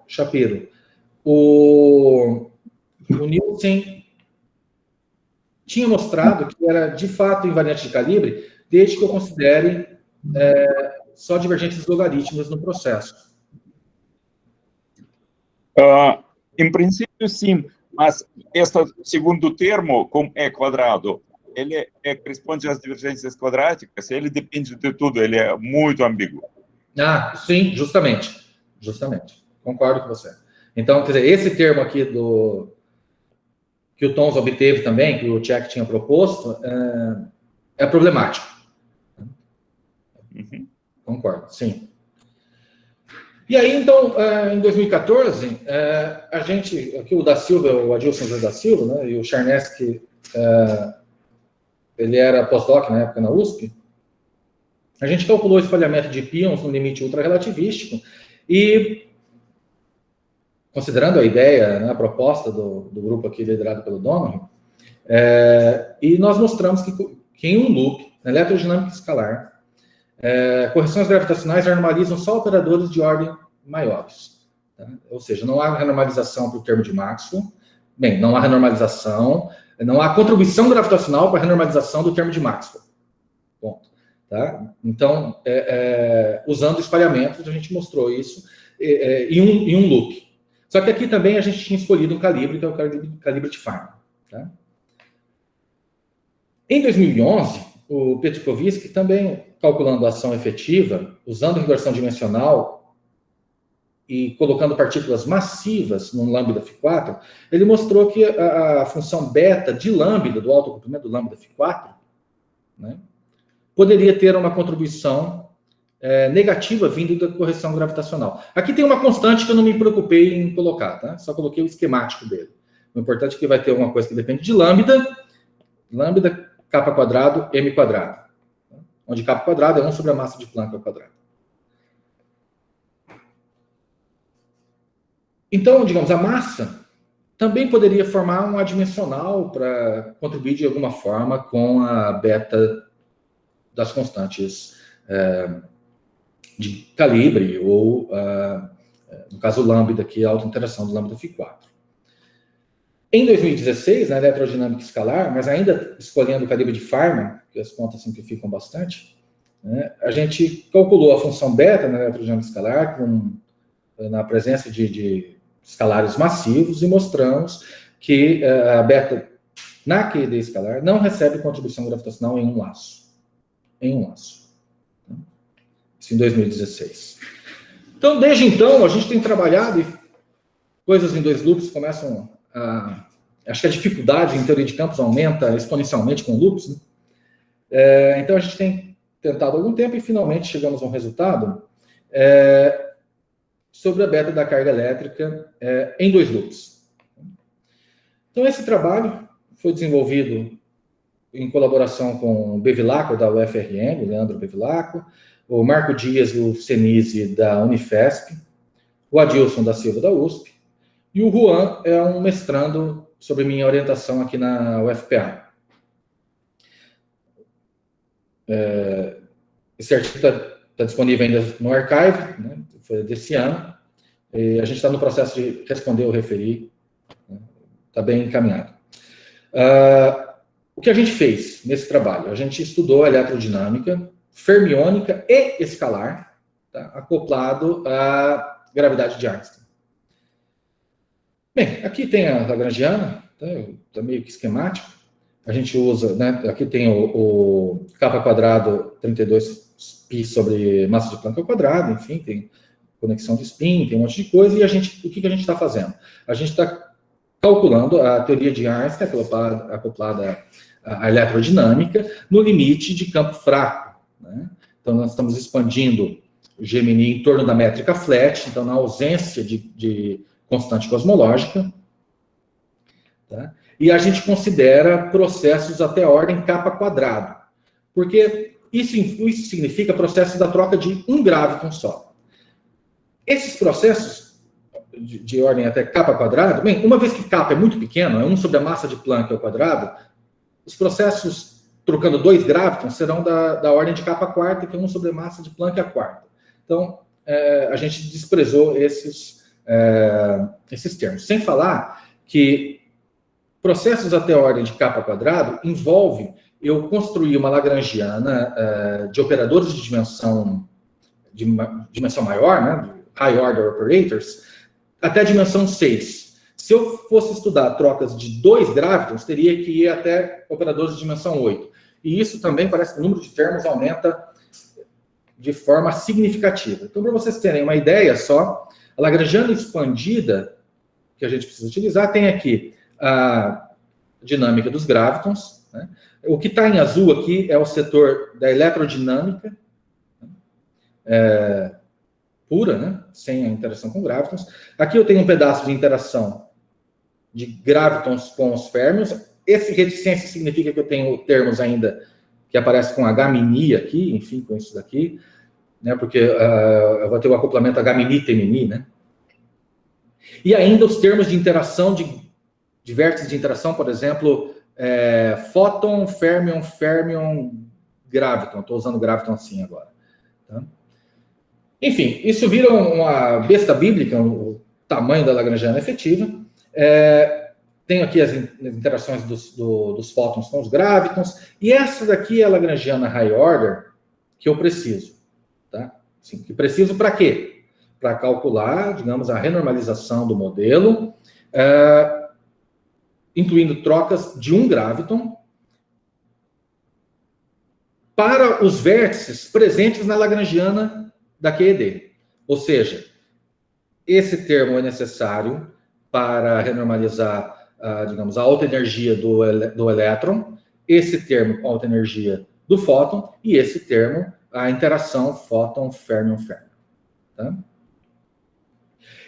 Shapiro, o Nielsen tinha mostrado que era de fato invariante de calibre, desde que eu considere só divergências logarítmicas no processo. Em princípio, sim, mas este segundo termo, como é quadrado, ele corresponde às divergências quadráticas, ele depende de tudo, ele é muito ambíguo. Sim, justamente. Concordo com você. Então, quer dizer, esse termo aqui que o Tons obteve também, que o Čech tinha proposto, é problemático. Concordo, sim. E aí, então, em 2014, a gente, aqui o Adilson José da Silva, né, e o Charneski, ele era pós-doc na época na USP, a gente calculou o espalhamento de pions no limite ultrarrelativístico e, considerando a ideia, né, a proposta do grupo aqui liderado pelo Donohue, e nós mostramos que em um loop, na eletrodinâmica escalar, correções gravitacionais normalizam só operadores de ordem maiores. Tá? Ou seja, não há renormalização para o termo de Maxwell. Bem, não há renormalização, não há contribuição gravitacional para a renormalização do termo de Maxwell. Ponto. Tá? Então, usando espalhamentos, a gente mostrou isso em um loop. Só que aqui também a gente tinha escolhido um calibre, que é o calibre de Feynman. Tá? Em 2011, o Petkovic também, calculando a ação efetiva, usando regressão dimensional e colocando partículas massivas no lambda φ4, ele mostrou que a função beta de lambda, do alto comprimento do lambda φ4, né, poderia ter uma contribuição negativa vindo da correção gravitacional. Aqui tem uma constante que eu não me preocupei em colocar, tá? Só coloquei o esquemático dele. O importante é que vai ter alguma coisa que depende de lambda, capa quadrado, m quadrado. Onde capa quadrado é 1 sobre a massa de Planck ao quadrado. Então, digamos, a massa também poderia formar um adimensional para contribuir de alguma forma com a beta das constantes de calibre, ou, no caso, lambda, que é a autointeração do lambda φ4. Em 2016, na eletrodinâmica escalar, mas ainda escolhendo o calibre de Feynman, que as contas simplificam bastante, né, a gente calculou a função beta na eletrodinâmica escalar na presença de escalares massivos e mostramos que a beta na QED escalar não recebe contribuição gravitacional em um laço. Isso em 2016. Então, desde então, a gente tem trabalhado e coisas em 2 loops começam acho que a dificuldade em teoria de campos aumenta exponencialmente com loops, né? Então, a gente tem tentado há algum tempo e finalmente chegamos a um resultado sobre a beta da carga elétrica em 2 loops. Então, esse trabalho foi desenvolvido em colaboração com o Bevilacqua, da UFRN, o Leandro Bevilacqua, o Marco Dias, o Senise, da Unifesp, o Adilson da Silva, da USP, e o Juan é um mestrando sobre minha orientação aqui na UFPA. Esse artigo está disponível ainda no archive, né? Foi desse ano, e a gente está no processo de responder ou referir, está bem encaminhado. O que a gente fez nesse trabalho? A gente estudou a eletrodinâmica fermiônica e escalar, tá? Acoplado à gravidade de Einstein. Bem, aqui tem a Lagrangiana, tá meio que esquemático. A gente usa, né, aqui tem o capa quadrado 32π sobre massa de Planck ao quadrado, enfim, tem conexão de spin, tem um monte de coisa, e o que a gente está fazendo? A gente está calculando a teoria de Einstein, acoplada à eletrodinâmica, no limite de campo fraco, né? Então, nós estamos expandindo o Gemini em torno da métrica flat, então, na ausência de constante cosmológica, tá? E a gente considera processos até a ordem capa quadrado, porque isso significa processos da troca de um graviton só. Esses processos de ordem até capa quadrado, bem, uma vez que capa é muito pequeno, é 1 sobre a massa de Planck ao quadrado, os processos trocando 2 gravitons serão da ordem de capa quarta, que é 1 sobre a massa de Planck a quarta. Então, a gente desprezou esses termos. Sem falar que processos até a ordem de capa quadrado envolve eu construir uma Lagrangiana de operadores de dimensão maior, né, high order operators, até a dimensão 6. Se eu fosse estudar trocas de 2 gravitons, teria que ir até operadores de dimensão 8. E isso também parece que o número de termos aumenta de forma significativa. Então, para vocês terem uma ideia só, a Lagrangiana expandida, que a gente precisa utilizar, tem aqui a dinâmica dos gravitons, né? O que está em azul aqui é o setor da eletrodinâmica pura, né? Sem a interação com gravitons. Aqui eu tenho um pedaço de interação de gravitons com os férmions. Esse reticência significa que eu tenho termos ainda que aparecem com H-mini aqui, enfim, com isso daqui, né? Porque eu vou ter o acoplamento H-mini-T-mini, né? E ainda os termos de interação, de vértices de interação, por exemplo, fóton, férmion, graviton. Estou usando graviton assim agora. Tá? Enfim, isso vira uma besta bíblica, o tamanho da Lagrangiana efetiva. Tenho aqui as interações dos fótons com os gravitons. E essa daqui é a Lagrangiana high order que eu preciso. Tá? Assim, que preciso para quê? Para calcular, digamos, a renormalização do modelo, incluindo trocas de um graviton para os vértices presentes na Lagrangiana da QED. Ou seja, esse termo é necessário para renormalizar, digamos, a alta energia do elétron, esse termo com alta energia do fóton, e esse termo a interação fóton-férmion-férmion. Tá?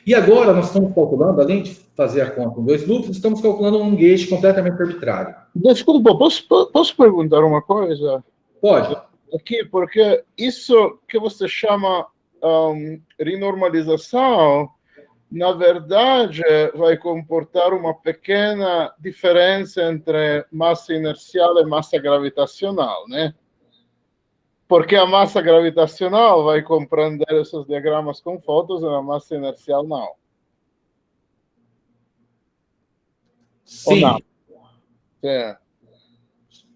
E agora nós estamos calculando, além de fazer a conta em 2 loops, estamos calculando um gauge completamente arbitrário. Desculpa, posso perguntar uma coisa? Pode. Aqui, porque isso que você chama renormalização, na verdade, vai comportar uma pequena diferença entre massa inercial e massa gravitacional, né? Porque a massa gravitacional vai compreender esses diagramas com fotos e a massa inercial não. Sim. Ou não? É.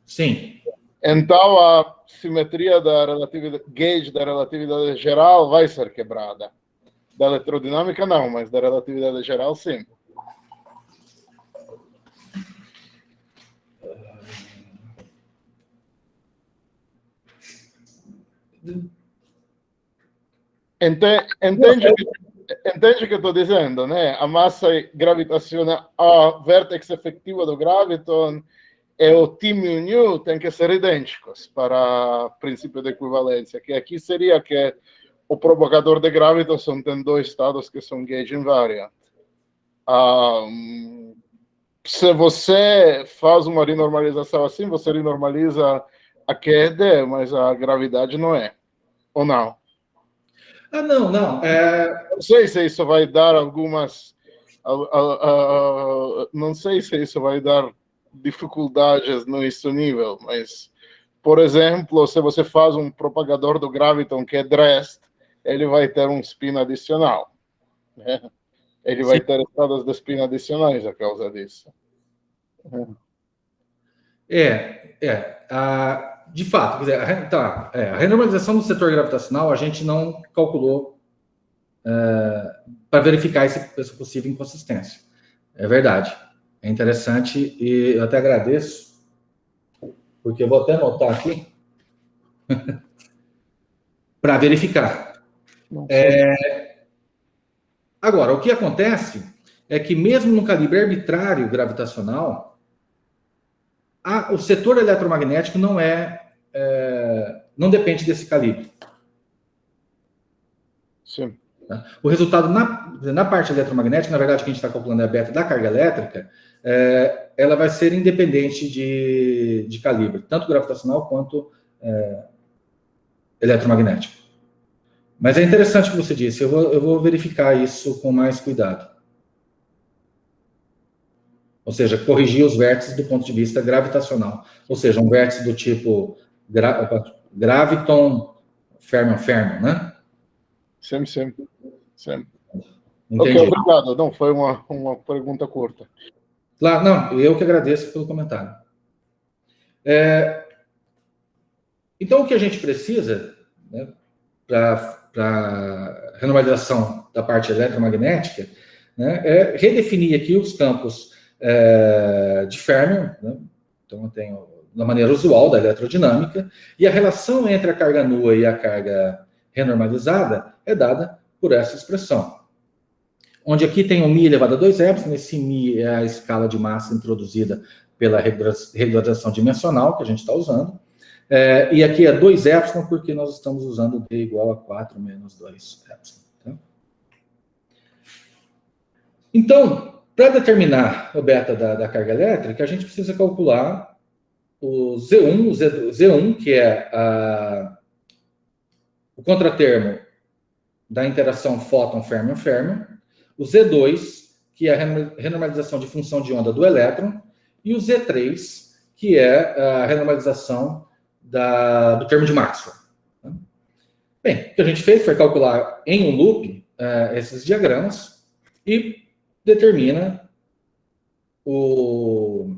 Sim. Então, a simetria da relatividade, gauge da relatividade geral vai ser quebrada. Da eletrodinâmica, não, mas da relatividade geral, sim. Entende o que eu estou dizendo, né? A massa gravitacional, a vértex efetiva do graviton e o T mu tem que ser idênticos para o princípio de equivalência, que aqui seria que o provocador de graviton tem 2 estados que são gauge invariant. Se você faz uma renormalização assim, você renormaliza a QED, mas a gravidade não é. Ou não? Não. Não sei se isso vai dar algumas... não sei se isso vai dar dificuldades nesse nível, mas, por exemplo, se você faz um propagador do graviton que é Drest, ele vai ter um spin adicional, né? Ele vai ter estados de spin adicionais a causa disso. De fato, quer dizer, a renormalização do setor gravitacional a gente não calculou para verificar essa possível inconsistência. É verdade. É interessante e eu até agradeço, porque eu vou até anotar aqui para verificar. Agora, o que acontece é que mesmo no calibre arbitrário gravitacional, o setor eletromagnético não depende desse calibre. Sim. O resultado na parte eletromagnética, na verdade, que a gente está calculando é a beta da carga elétrica, ela vai ser independente de calibre, tanto gravitacional quanto eletromagnético. Mas é interessante o que você disse, eu vou verificar isso com mais cuidado. Ou seja, corrigir os vértices do ponto de vista gravitacional. Ou seja, um vértice do tipo graviton, férmion, né? Sim. Entendi. Ok, obrigado. Não, foi uma pergunta curta. Claro, não, eu que agradeço pelo comentário. Então, o que a gente precisa, né, para renormalização da parte eletromagnética, né, é redefinir aqui os campos de Fermi, né? Então eu tenho da maneira usual da eletrodinâmica, e a relação entre a carga nua e a carga renormalizada é dada por essa expressão. Onde aqui tem o μ elevado a 2ε, esse μ é a escala de massa introduzida pela regularização dimensional que a gente está usando, e aqui é 2ε porque nós estamos usando D igual a 4 menos 2ε. Tá? Então, para determinar o beta da carga elétrica, a gente precisa calcular o Z1, que é o contratermo da interação fóton-férmion-férmion, o Z2, que é a renormalização de função de onda do elétron, e o Z3, que é a renormalização do termo de Maxwell. Bem, o que a gente fez foi calcular em um loop esses diagramas e determina o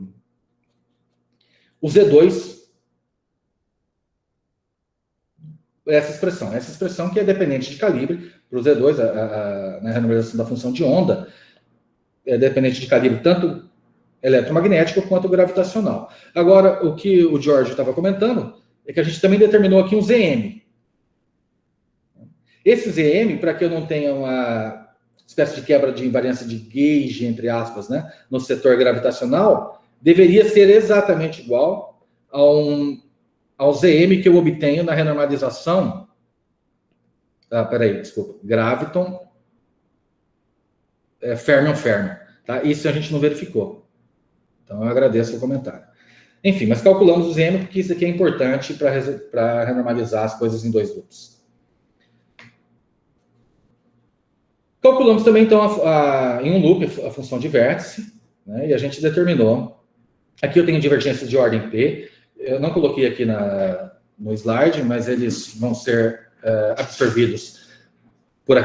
Z2, essa expressão que é dependente de calibre, para o Z2, na renormalização da função de onda, é dependente de calibre tanto eletromagnético quanto gravitacional. Agora, o que o Jorge estava comentando é que a gente também determinou aqui um ZM. Esse ZM, para que eu não tenha uma espécie de quebra de invariância de gauge, entre aspas, né, no setor gravitacional, deveria ser exatamente igual a um ao ZM que eu obtenho na renormalização. Graviton, fermion. Tá? Isso a gente não verificou. Então, eu agradeço o comentário. Enfim, mas calculamos o ZM porque isso aqui é importante para renormalizar as coisas em 2 loops. Calculamos também, então, em um loop, a função de vértice, né? E a gente determinou. Aqui eu tenho divergências de ordem P. Eu não coloquei aqui no slide, mas eles vão ser absorvidos por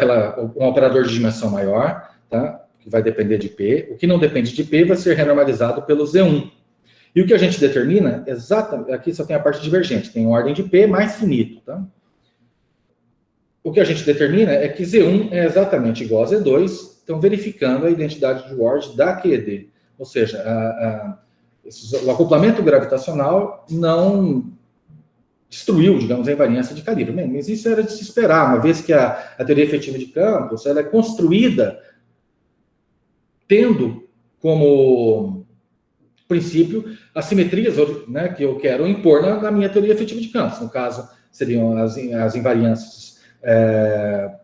um operador de dimensão maior, tá? Que vai depender de P. O que não depende de P vai ser renormalizado pelo Z1. E o que a gente determina, exatamente, aqui só tem a parte divergente, tem ordem de P mais finito, tá? O que a gente determina é que Z1 é exatamente igual a Z2, então verificando a identidade de Ward da QED. Ou seja, o acoplamento gravitacional não destruiu, digamos, a invariância de calibre. Mas isso era de se esperar, uma vez que a teoria efetiva de campos ela é construída tendo como princípio as simetrias, né, que eu quero impor na minha teoria efetiva de campos. No caso, seriam as invariâncias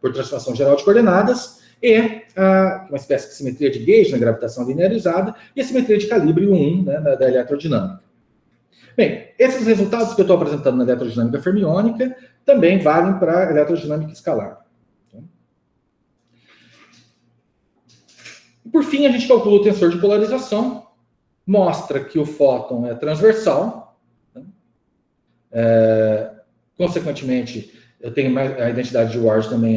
por transformação geral de coordenadas e uma espécie de simetria de gauge na gravitação linearizada e a simetria de calibre 1, né, da eletrodinâmica. Bem, esses resultados que eu estou apresentando na eletrodinâmica fermiônica também valem para a eletrodinâmica escalar. E por fim, a gente calcula o tensor de polarização, mostra que o fóton é transversal, né? Consequentemente, eu tenho a identidade de Ward também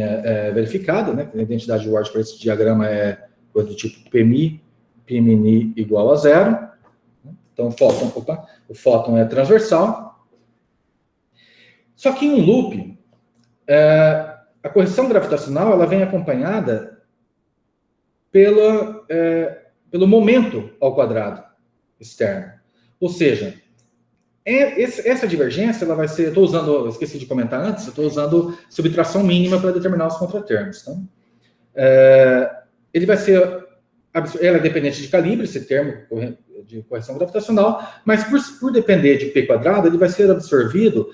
verificada, né? A identidade de Ward para esse diagrama é coisa do tipo Pmini igual a 0. Então, o fóton é transversal. Só que em um loop, a correção gravitacional ela vem acompanhada pelo momento ao quadrado externo. Ou seja, essa divergência ela vai ser... esqueci de comentar antes, eu estou usando subtração mínima para determinar os contratermos. Então, ele vai ser... Ela é dependente de calibre, esse termo de correção gravitacional, mas por depender de P quadrado, ele vai ser absorvido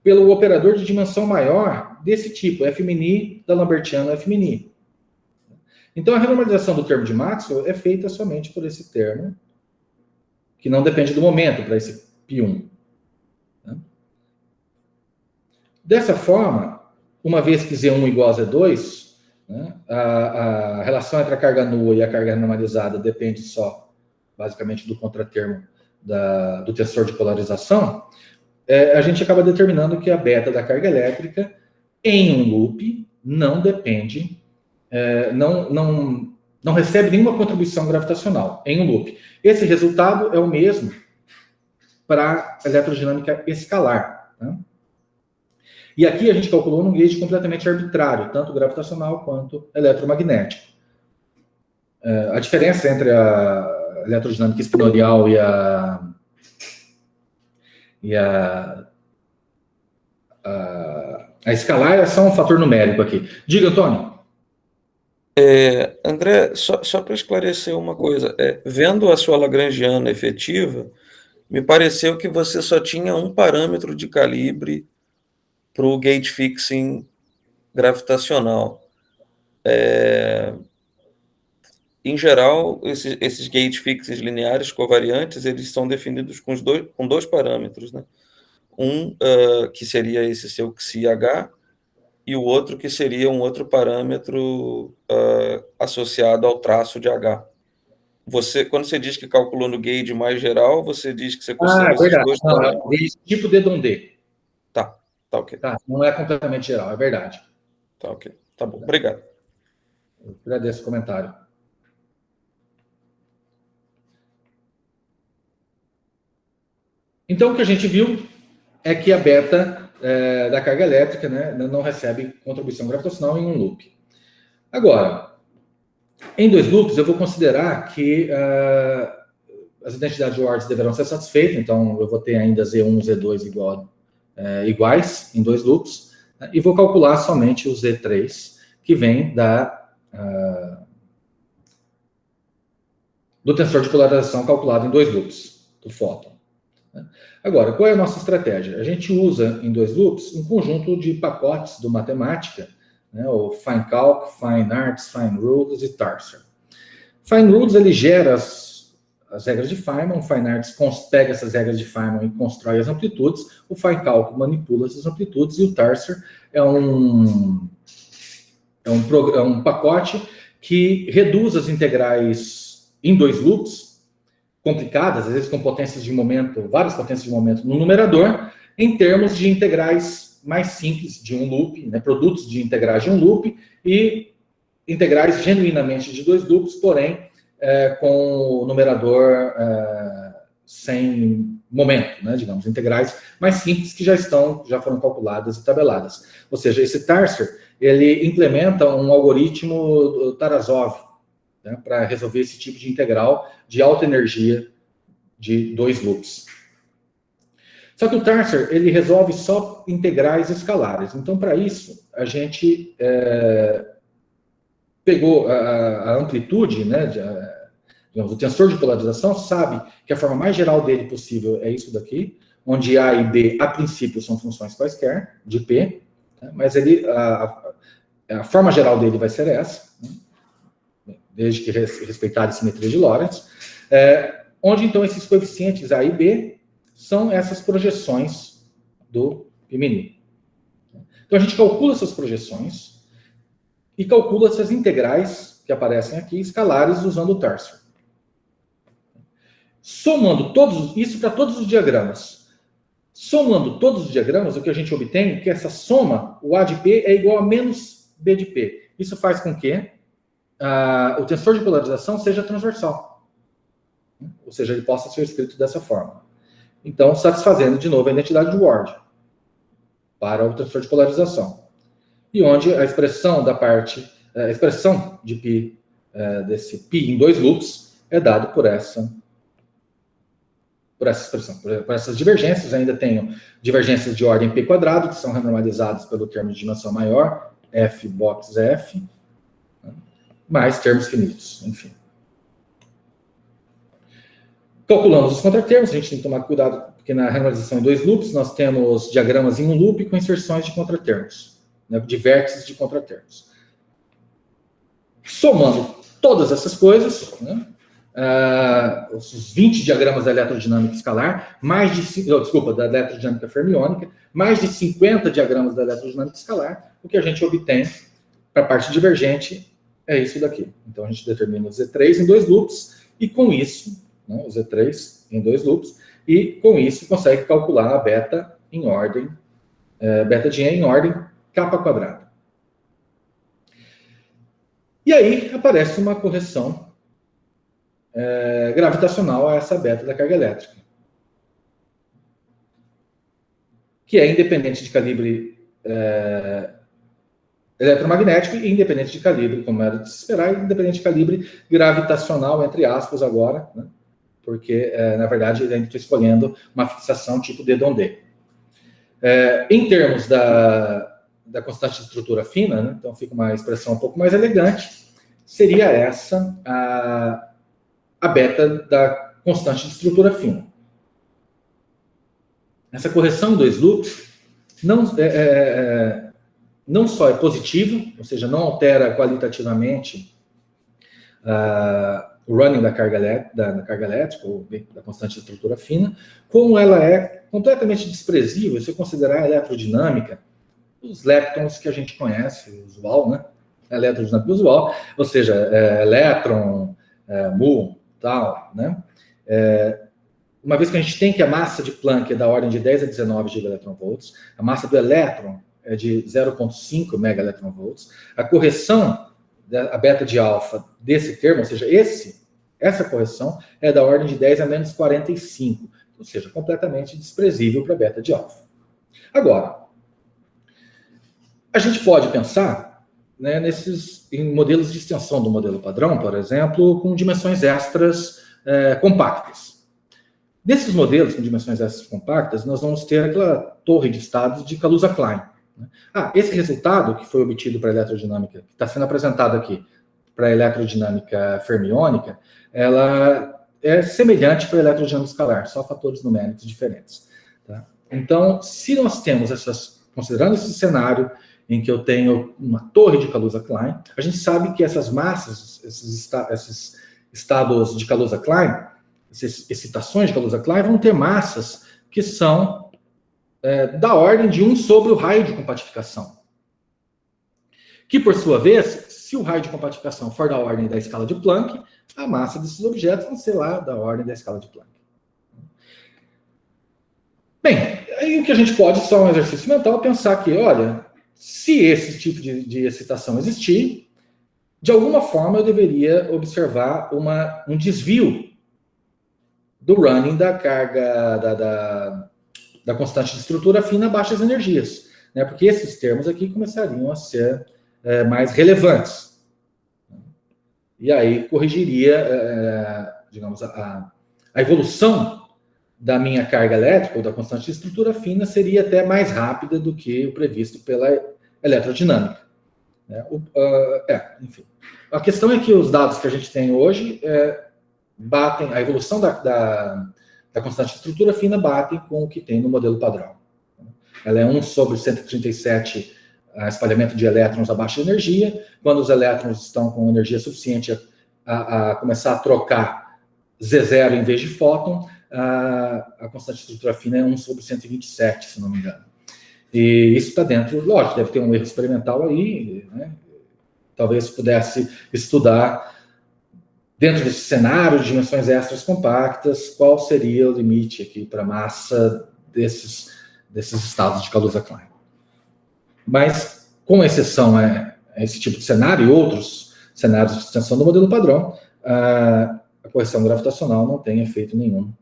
pelo operador de dimensão maior desse tipo, F-mini da Lambertiana F-mini. Então, a renormalização do termo de Maxwell é feita somente por esse termo, que não depende do momento, para esse π1. Né? Dessa forma, uma vez que Z1 igual a Z2, né, a relação entre a carga nua e a carga renormalizada depende só, basicamente, do contratermo do tensor de polarização, a gente acaba determinando que a beta da carga elétrica, em um loop, não depende, não recebe nenhuma contribuição gravitacional em um loop. Esse resultado é o mesmo para a eletrodinâmica escalar. Né? E aqui a gente calculou num gauge completamente arbitrário, tanto gravitacional quanto eletromagnético. A diferença entre a eletrodinâmica espinorial e a escalar é só um fator numérico aqui. Diga, Antônio. André, só para esclarecer uma coisa, vendo a sua lagrangiana efetiva, me pareceu que você só tinha um parâmetro de calibre para o gate fixing gravitacional. Em geral, esses gate fixings lineares covariantes, eles são definidos com dois parâmetros, né? Um que seria esse seu XIH, e o outro que seria um outro parâmetro associado ao traço de H. Quando você diz que calculou no gauge mais geral, você diz que você considera esses dois parâmetros. Tipo D. Tá ok. Tá, não é completamente geral, é verdade. Tá ok, tá bom, obrigado. Eu agradeço o comentário. Então, o que a gente viu é que a beta da carga elétrica, né, não recebe contribuição gravitacional em um loop. Agora, em 2 loops, eu vou considerar que as identidades de Ward deverão ser satisfeitas, então eu vou ter ainda Z1 e Z2 iguais em 2 loops, né, e vou calcular somente o Z3, que vem do tensor de polarização calculado em 2 loops, do fóton. Agora, qual é a nossa estratégia? A gente usa em 2 loops um conjunto de pacotes do matemática, né, o FineCalc, FineArts, FineRules e Tarser. FineRules ele gera as regras de Feynman, o FineArts pega essas regras de Feynman e constrói as amplitudes, o FineCalc manipula essas amplitudes e o Tarser é um pacote que reduz as integrais em 2 loops, complicadas, às vezes com potências de momento, várias potências de momento no numerador, em termos de integrais mais simples de um loop, né, produtos de integrais de um loop, e integrais genuinamente de 2 loops, porém com o numerador sem momento, né, digamos, integrais mais simples que já foram calculadas e tabeladas. Ou seja, esse Tarser, ele implementa um algoritmo Tarasov, né, para resolver esse tipo de integral de alta energia de 2 loops. Só que o Tarser, ele resolve só integrais escalares. Então, para isso, a gente pegou a amplitude, né, digamos, o tensor de polarização, sabe que a forma mais geral dele possível é isso daqui, onde A e B, a princípio, são funções quaisquer, de P, né, mas a forma geral dele vai ser essa, né, desde que respeitar a simetria de Lorentz, onde, então, esses coeficientes A e B são essas projeções do Pimini. Então, a gente calcula essas projeções e calcula essas integrais que aparecem aqui, escalares, usando o Tarser. Somando isso para todos os diagramas. Somando todos os diagramas, o que a gente obtém é que essa soma, o A de P, é igual a menos B de P. Isso faz com que o tensor de polarização seja transversal. Ou seja, ele possa ser escrito dessa forma. Então, satisfazendo de novo a identidade de Ward para o tensor de polarização. E onde a expressão a expressão de π, desse π em 2 loops, é dado por essa expressão. Por essas divergências, ainda tenho divergências de ordem π², que são renormalizadas pelo termo de dimensão maior, f box f, mais termos finitos, enfim. Calculamos os contratermos, a gente tem que tomar cuidado, porque na renormalização em 2 loops, nós temos diagramas em um loop com inserções de contratermos, né, de vértices de contratermos. Somando todas essas coisas, né, os 20 diagramas da eletrodinâmica escalar, da eletrodinâmica fermiônica, mais de 50 diagramas da eletrodinâmica escalar, o que a gente obtém para a parte divergente é isso daqui. Então, a gente determina o Z3 em 2 loops, e com isso, né, o Z3 em 2 loops, e com isso consegue calcular a beta em ordem, beta de E em ordem k². E aí aparece uma correção gravitacional a essa beta da carga elétrica, que é independente de calibre eletromagnético e independente de calibre, como era de se esperar, e independente de calibre gravitacional, entre aspas, agora, né? Porque, na verdade, eu ainda estou escolhendo uma fixação tipo D-D. Em termos da constante de estrutura fina, né? Então fica uma expressão um pouco mais elegante, seria essa a beta da constante de estrutura fina. Essa correção em 2 loops não só é positiva, ou seja, não altera qualitativamente o running da carga elétrica, ou da constante de estrutura fina, como ela é completamente desprezível se considerar a eletrodinâmica dos leptons que a gente conhece, usual, né? A eletrodinâmica usual, ou seja, elétron, muon, tal, né? Uma vez que a gente tem que a massa de Planck é da ordem de 10 a 19 gigaelectronvolts, a massa do elétron é de 0,5 megaelectronvolts, a correção a beta de alfa desse termo, ou seja, essa correção é da ordem de 10 a menos 45, ou seja, completamente desprezível para a beta de alfa. Agora, a gente pode pensar, né, em modelos de extensão do modelo padrão, por exemplo, com dimensões extras compactas. Desses modelos com dimensões extras compactas, nós vamos ter aquela torre de estados de Kaluza-Klein. Esse resultado que foi obtido para a eletrodinâmica, que está sendo apresentado aqui, para a eletrodinâmica fermiônica, é semelhante para a eletrodinâmica escalar, só fatores numéricos diferentes. Tá? Então, se nós temos considerando esse cenário em que eu tenho uma torre de Kaluza-Klein, a gente sabe que essas massas, esses estados de Kaluza-Klein, essas excitações de Kaluza-Klein, vão ter massas que são da ordem de 1 sobre o raio de compactificação. Que, por sua vez, se o raio de compactificação for da ordem da escala de Planck, a massa desses objetos vão ser lá da ordem da escala de Planck. Bem, aí o que a gente pode, só um exercício mental, pensar que, olha, se esse tipo de excitação existir, de alguma forma eu deveria observar um desvio do running da carga da constante de estrutura fina a baixas energias, né? Porque esses termos aqui começariam a ser mais relevantes. E aí corrigiria, digamos, a evolução da minha carga elétrica, ou da constante de estrutura fina, seria até mais rápida do que o previsto pela eletrodinâmica. Enfim. A questão é que os dados que a gente tem hoje batem, a evolução da constante de estrutura fina batem com o que tem no modelo padrão. Ela é 1 sobre 137 espalhamento de elétrons a baixa energia. Quando os elétrons estão com energia suficiente a começar a trocar Z0 em vez de fóton, a constante de estrutura fina é 1 sobre 127, se não me engano. E isso está dentro, lógico, deve ter um erro experimental aí, né? Talvez pudesse estudar, dentro desse cenário de dimensões extras compactas, qual seria o limite aqui para a massa desses estados de Kaluza-Klein. Mas, com exceção a esse tipo de cenário e outros cenários de extensão do modelo padrão, a correção gravitacional não tem efeito nenhum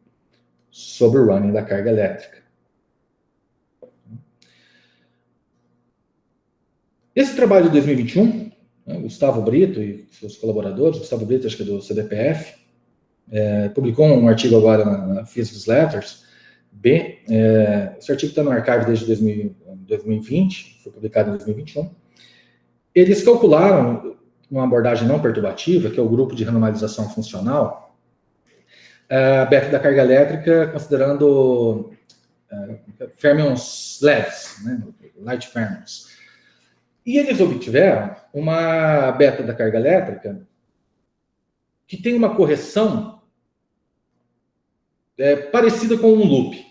sobre o running da carga elétrica. Esse trabalho de 2021, Gustavo Brito e seus colaboradores, Gustavo Brito, acho que é do CDPF, publicou um artigo agora na Physics Letters B. Esse artigo está no archive desde 2020, foi publicado em 2021. Eles calcularam uma abordagem não perturbativa, que é o grupo de renormalização funcional, a beta da carga elétrica, considerando fermions leves, né, light fermions. E eles obtiveram uma beta da carga elétrica que tem uma correção parecida com um loop.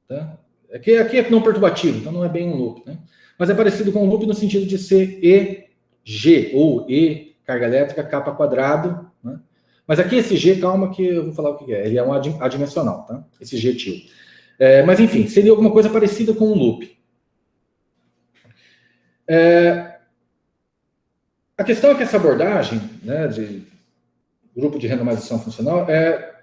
Tá? Aqui é não perturbativo, então não é bem um loop. Né? Mas é parecido com um loop no sentido de ser EG, ou E, carga elétrica, kappa quadrado. Né? Mas aqui esse G, calma que eu vou falar o que é. Ele é um adimensional, tá? Esse G tio. Mas enfim, seria alguma coisa parecida com um loop. A questão é que essa abordagem, né, de grupo de renormalização funcional é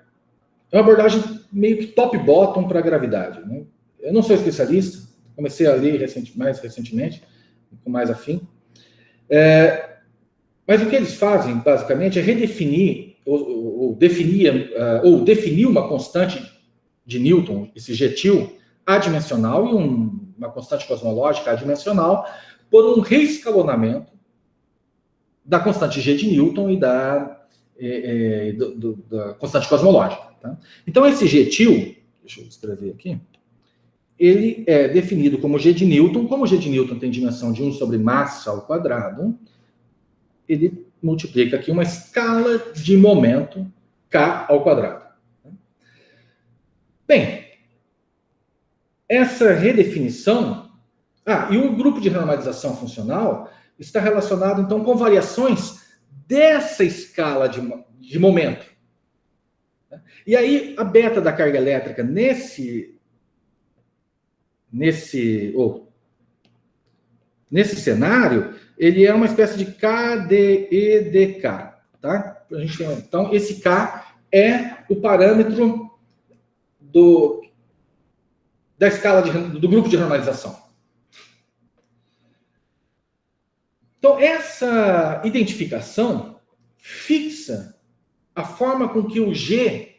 uma abordagem meio que top-bottom para a gravidade. Né? Eu não sou especialista, comecei a ler mais recentemente, com mais afim. Mas o que eles fazem, basicamente, é redefinir ou definir uma constante de Newton, esse G-til, adimensional, e uma constante cosmológica adimensional, por um reescalonamento da constante G de Newton e da constante cosmológica. Tá? Então, esse G-til, deixa eu escrever aqui, ele é definido como G de Newton. Como G de Newton tem dimensão de 1 sobre massa ao quadrado, ele multiplica aqui uma escala de momento K ao quadrado. Bem, essa redefinição... e o grupo de renormalização funcional está relacionado, então, com variações dessa escala de momento. E aí, a beta da carga elétrica nesse cenário, ele é uma espécie de KDEDK, tá? A gente tem, então, esse K é o parâmetro da escala do grupo de normalização. Então, essa identificação fixa a forma com que o G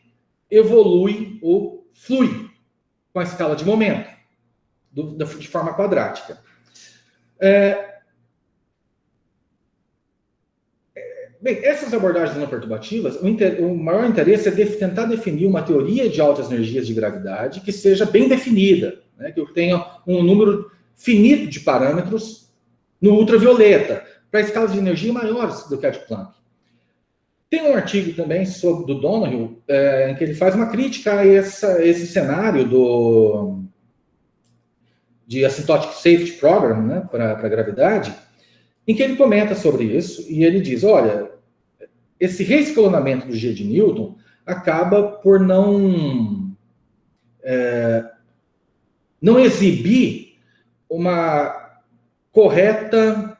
evolui ou flui com a escala de momento, de forma quadrática. Bem, essas abordagens não perturbativas, o maior interesse é tentar definir uma teoria de altas energias de gravidade que seja bem definida, né, que tenha um número finito de parâmetros no ultravioleta, para escalas de energia maiores do que a de Planck. Tem um artigo também do Donoghue, em que ele faz uma crítica a esse cenário de Asymptotic Safety Program, né, para a gravidade, em que ele comenta sobre isso, e ele diz, olha, esse reescalonamento do G de Newton acaba por não exibir uma correta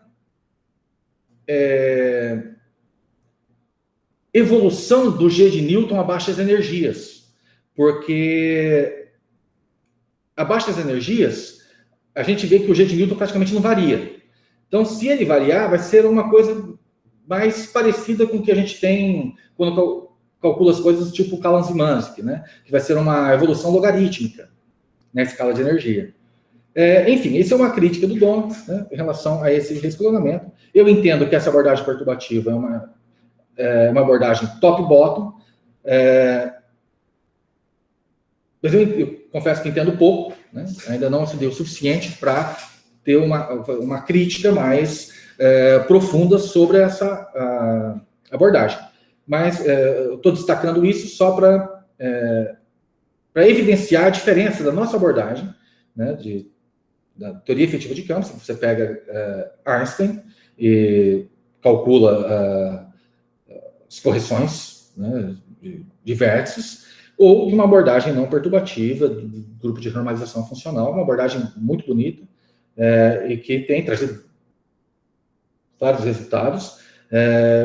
evolução do G de Newton a baixas energias, porque a baixas energias, a gente vê que o G de Newton praticamente não varia. Então, se ele variar, vai ser uma coisa mais parecida com o que a gente tem quando calcula as coisas tipo Kalan-Zemansky, né? Que vai ser uma evolução logarítmica na escala de energia. Enfim, isso é uma crítica do Donoghue, né, em relação a esse reescalonamento. Eu entendo que essa abordagem perturbativa é uma abordagem top-bottom, mas eu confesso que entendo pouco, né? Ainda não se deu o suficiente para ter uma crítica mais profunda sobre essa abordagem. Mas eu estou destacando isso só para evidenciar a diferença da nossa abordagem, né, da teoria efetiva de campos. Você pega Einstein e calcula as correções, né, de vértices, ou de uma abordagem não perturbativa, do grupo de normalização funcional, uma abordagem muito bonita, e que tem trazido vários resultados,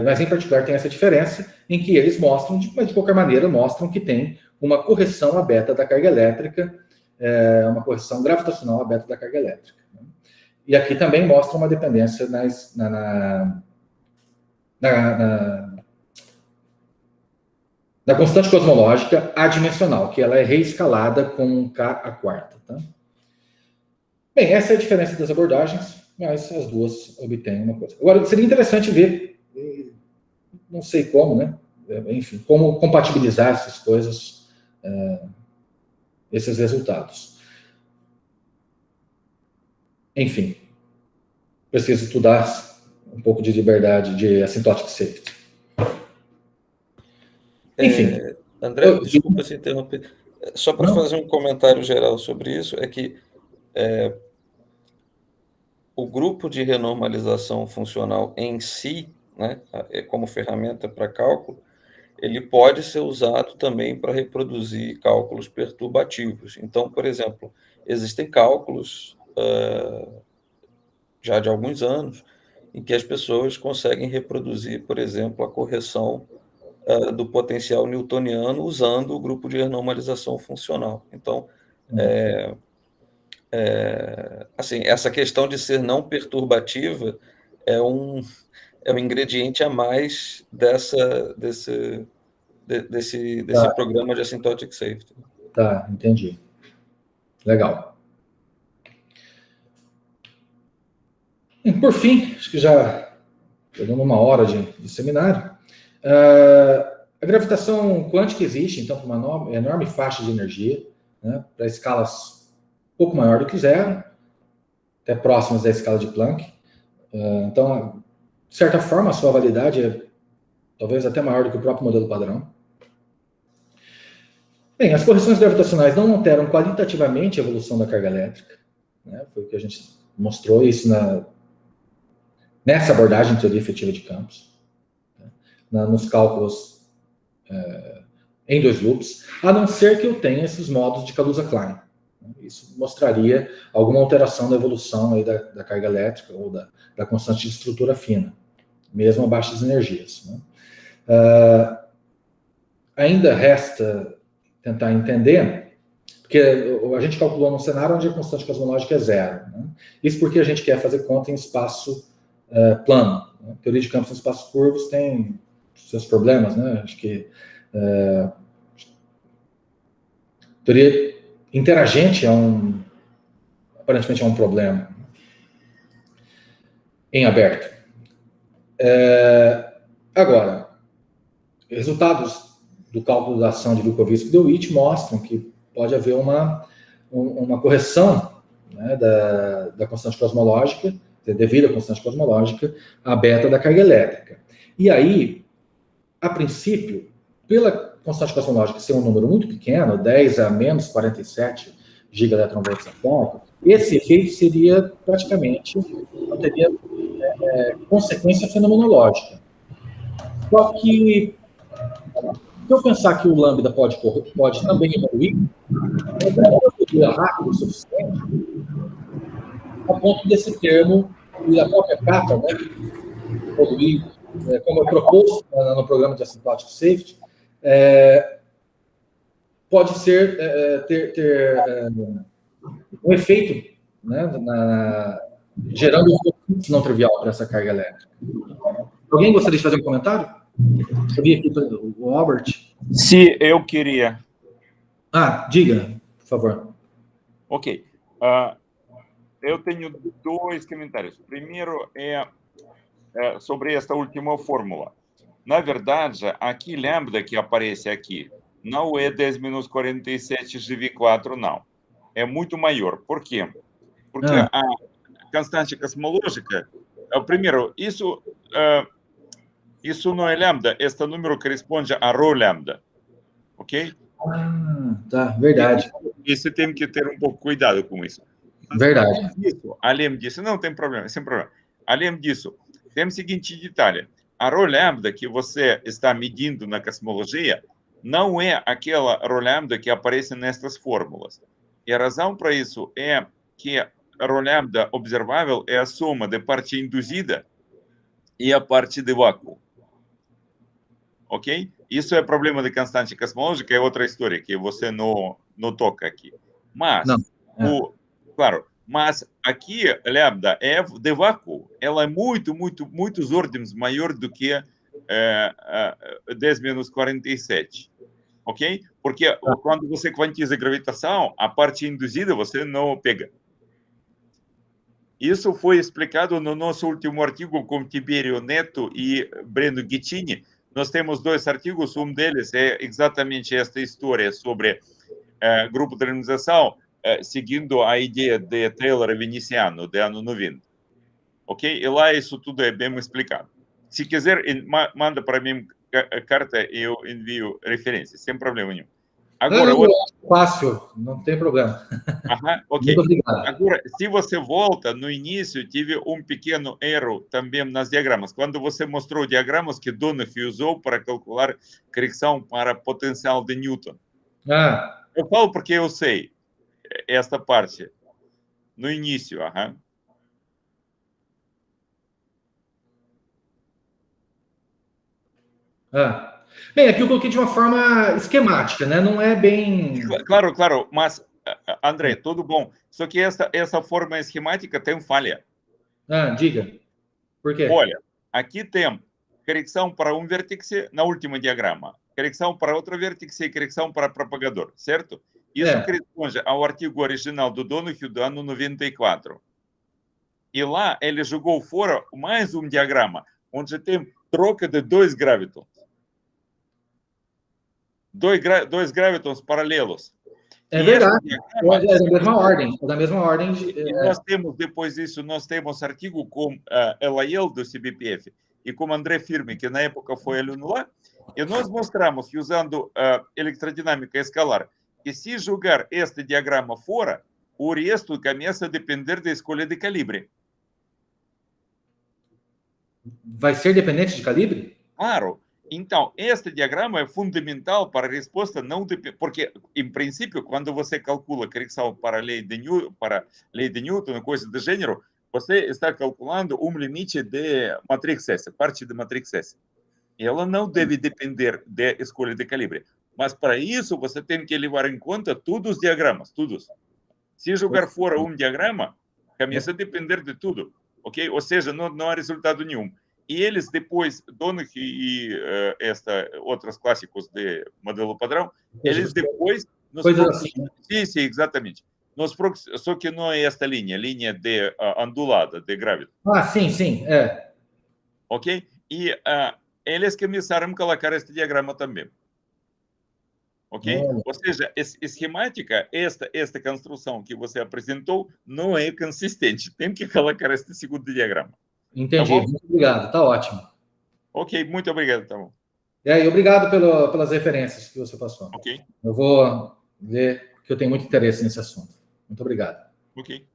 mas em particular tem essa diferença em que eles mostram, mas de qualquer maneira mostram que tem uma correção à beta da carga elétrica, uma correção gravitacional à beta da carga elétrica. E aqui também mostra uma dependência na constante cosmológica adimensional, que ela é reescalada com K a quarta. Tá? Bem, essa é a diferença das abordagens, mas as duas obtêm uma coisa. Agora, seria interessante ver, não sei como, né? Enfim, como compatibilizar essas coisas, esses resultados. Enfim, preciso estudar um pouco de liberdade de asymptotic safety. Enfim. André, desculpa se interromper. Só para fazer um comentário geral sobre isso, é que o grupo de renormalização funcional em si, né, como ferramenta para cálculo, ele pode ser usado também para reproduzir cálculos perturbativos. Então, por exemplo, existem cálculos já de alguns anos em que as pessoas conseguem reproduzir, por exemplo, a correção do potencial newtoniano usando o grupo de renormalização funcional. Então, assim, essa questão de ser não perturbativa é um ingrediente a mais desse programa de asymptotic safety. Tá, entendi. Legal. E, por fim, acho que já dando uma hora de seminário, a gravitação quântica existe, então, para uma enorme faixa de energia, né, para escalas um pouco maior do que zero, até próximas da escala de Planck. Então, de certa forma, a sua validade é talvez até maior do que o próprio modelo padrão. Bem, as correções gravitacionais não alteram qualitativamente a evolução da carga elétrica, né, foi o que a gente mostrou isso nessa abordagem de teoria efetiva de campos, né, nos cálculos em dois loops, a não ser que eu tenha esses modos de Kaluza-Klein. Isso mostraria alguma alteração da evolução aí da carga elétrica ou da constante de estrutura fina, mesmo a baixas energias. Né? Ainda resta tentar entender, porque a gente calculou num cenário onde a constante cosmológica é zero. Né? Isso porque a gente quer fazer conta em espaço plano. Né? A teoria de campos em espaços curvos tem seus problemas, né? Acho que teoria interagente aparentemente é um problema em aberto. Agora, resultados do cálculo da ação de Lukovic-Dewitz mostram que pode haver uma correção, né, da constante cosmológica, devido à constante cosmológica, à beta da carga elétrica. E aí, a princípio, pela constante cosmológica ser um número muito pequeno, 10 a menos 47 gigaelectronvolts a quarto, esse efeito seria praticamente, não teria consequência fenomenológica. Só que, se eu pensar que o lambda pode também evoluir, é rápido o suficiente, a ponto desse termo e a própria capa, né, evoluir, como eu propus no programa de asymptotic safety, pode ser ter um efeito, né, gerando um fluxo não trivial para essa carga elétrica. Alguém gostaria de fazer um comentário? Eu vi aqui o Albert. Sim, eu queria. Diga, por favor. Ok. Eu tenho dois comentários. Primeiro é sobre esta última fórmula. Na verdade, aqui, lambda que aparece aqui, não é 10 menos 47 GV4, não. É muito maior. Por quê? Porque a constante cosmológica, primeiro, isso não é lambda, este número corresponde a rho lambda. Ok? Tá, verdade. E você tem que ter um pouco cuidado com isso. Mas, verdade. além disso, não tem problema, sem problema. Além disso, tem o seguinte detalhe: a rho lambda que você está medindo na cosmologia não é aquela rho lambda que aparece nestas fórmulas. E a razão para isso é que a rho lambda observável é a soma da parte induzida e a parte de vácuo. Ok? Isso é problema de constante cosmológica, é outra história que você não toca aqui. Mas, claro, mas aqui lambda é de vácuo, ela é muitos ordens maior do que 10 menos 47. Ok? Porque quando você quantiza a gravitação, a parte induzida você não pega. Isso foi explicado no nosso último artigo com Tibério Neto e Breno Ghiccini. Nós temos dois artigos, um deles é exatamente esta história sobre grupo de organização, seguindo a ideia de Taylor e Veneziano, de ano 90. Ok? E lá isso tudo é bem explicado. Se quiser, manda para mim a carta e eu envio referências, sem problema nenhum. Agora, fácil, não tem problema. Ok. Muito obrigado. Agora, se você volta no início, tive um pequeno erro também nas diagramas. Quando você mostrou diagramas que Donahue usou para calcular correção para potencial de Newton. Eu falo porque eu sei esta parte no início. Bem, aqui eu coloquei de uma forma esquemática, né? Não é bem... Claro, mas, André, tudo bom. Só que essa forma esquemática tem falha. Diga. Por quê? Olha, aqui tem correção para um vértice na última diagrama, correção para outro vértice e correção para propagador, certo? Isso corresponde ao artigo original do Donahue do ano 94. E lá ele jogou fora mais um diagrama, onde tem troca de dois gravitons. Dois gravitons paralelos. É verdade. É da mesma ordem. Nós temos, depois disso, nós temos artigo com Elael do CBPF e com André Firme, que na época foi aluno lá, e nós mostramos que usando eletrodinâmica escalar, que se jogar este diagrama fora, o resto começa a depender da escolha de calibre. Vai ser dependente de calibre? Claro. Então, este diagrama é fundamental para a resposta não porque, em princípio, quando você calcula correção para a lei de Newton, coisa do gênero, você está calculando um limite de matrix S, parte de matrix S. Ela não deve depender da escolha de calibre. Mas, para isso, você tem que levar em conta todos os diagramas, todos. Se jogar fora um diagrama, começa a depender de tudo. Ok? Ou seja, não há resultado nenhum. E eles depois, Donahue e outros clássicos de modelo padrão, eles depois... Sim, exatamente. Só que não é esta linha de ondulada, de gravity. Sim, Ok? E eles começaram a colocar este diagrama também. Ok? Olha. Ou seja, esquemática, esta construção que você apresentou não é consistente. Tem que colocar este segundo diagrama. Entendi. Tá bom? Muito obrigado. Tá ótimo. Ok, muito obrigado, tá bom. E obrigado pelas referências que você passou. Ok. Eu vou ler, porque eu tenho muito interesse nesse assunto. Muito obrigado. Ok.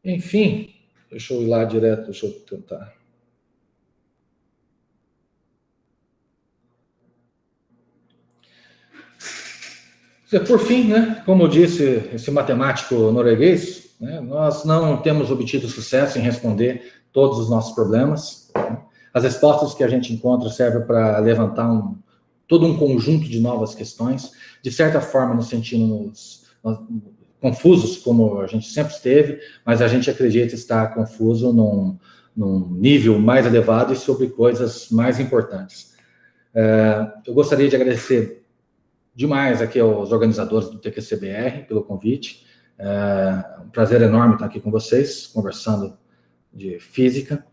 Enfim, deixa eu ir lá direto, deixa eu tentar. Por fim, né, como eu disse esse matemático norueguês, né, nós não temos obtido sucesso em responder todos os nossos problemas. As respostas que a gente encontra servem para levantar todo um conjunto de novas questões. De certa forma, nos sentimos confusos, como a gente sempre esteve, mas a gente acredita estar confuso num nível mais elevado e sobre coisas mais importantes. Eu gostaria de agradecer demais aqui aos organizadores do TQCBR pelo convite. É um prazer enorme estar aqui com vocês, conversando de física.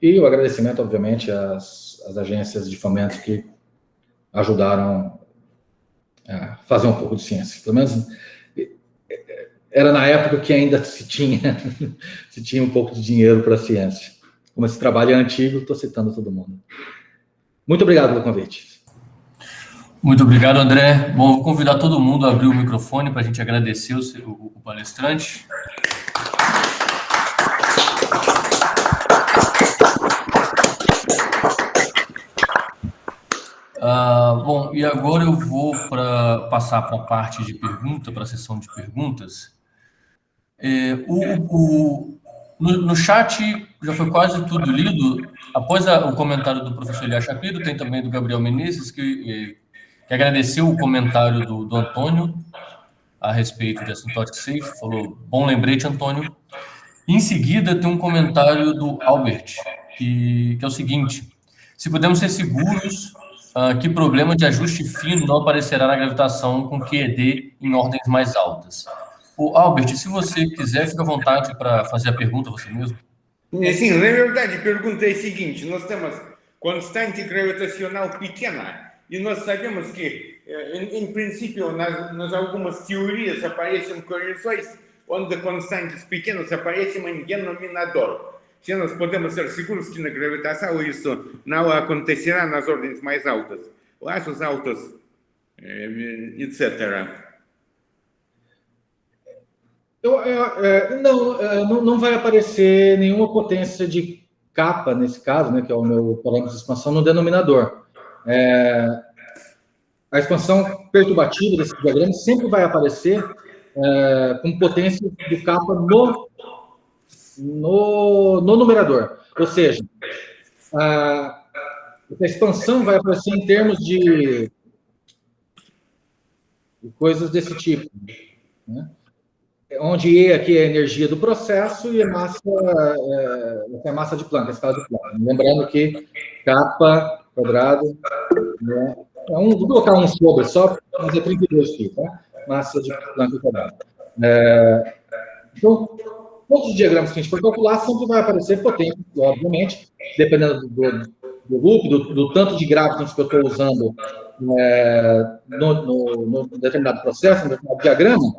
E o agradecimento, obviamente, às agências de fomento que ajudaram a fazer um pouco de ciência. Pelo menos era na época que ainda se tinha um pouco de dinheiro para a ciência. Como esse trabalho é antigo, estou citando todo mundo. Muito obrigado pelo convite. Muito obrigado, André. Bom, vou convidar todo mundo a abrir o microfone para a gente agradecer o palestrante. Bom, e agora eu vou passar para a parte de pergunta, para a sessão de perguntas. No chat já foi quase tudo lido. Após o comentário do professor Elias Shapiro, tem também do Gabriel Menezes, que agradeceu o comentário do Antônio a respeito de Asymptotic Safe. Falou, bom lembrete, Antônio. Em seguida, tem um comentário do Albert, que é o seguinte: se podemos ser seguros que problema de ajuste fino não aparecerá na gravitação com QED em ordens mais altas. Albert, se você quiser, fica à vontade para fazer a pergunta você mesmo. Sim, na verdade, a pergunta é a seguinte: nós temos constante gravitacional pequena e nós sabemos que, em princípio, nas algumas teorias aparecem correções onde constantes pequenas aparecem em denominador. Se nós podemos ser seguros que na gravitação isso não acontecerá nas ordens mais altas, laços altos, etc. Não vai aparecer nenhuma potência de capa, nesse caso, né, que é o meu parâmetro de expansão, no denominador. A expansão perturbativa desse diagrama sempre vai aparecer com potência de capa no numerador. Ou seja, a expansão vai aparecer em termos de coisas desse tipo, né? Onde E aqui é a energia do processo e a massa é a massa de Planck, a escala de Planck. Lembrando que kappa quadrado, né, vou colocar um sobre só, mas é 32 aqui, tá? Massa de Planck quadrado. Então, todos os diagramas que a gente for calcular sempre vai aparecer potência, obviamente, dependendo do loop, do tanto de gravitons que eu estou usando no determinado processo, no determinado diagrama,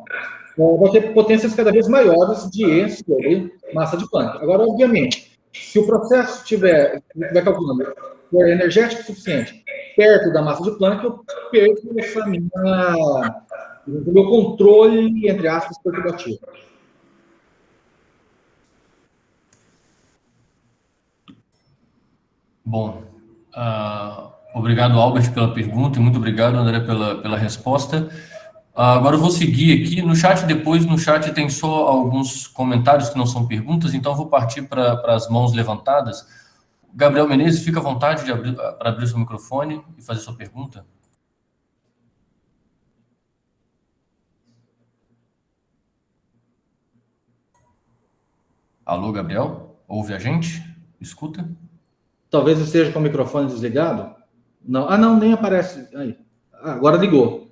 vai ter potências cada vez maiores de E sobre massa de Planck. Agora, obviamente, se o processo estiver calculando for energético suficiente perto da massa de Planck, eu perco o meu controle, entre aspas, perturbativo. Bom, obrigado, Albert, pela pergunta e muito obrigado, André, pela resposta. Agora eu vou seguir aqui. No chat tem só alguns comentários que não são perguntas, então eu vou partir para as mãos levantadas. Gabriel Menezes, fica à vontade para abrir seu microfone e fazer sua pergunta. Alô, Gabriel? Ouve a gente? Escuta? Talvez esteja com o microfone desligado. Não, não, nem aparece. Aí. Agora ligou.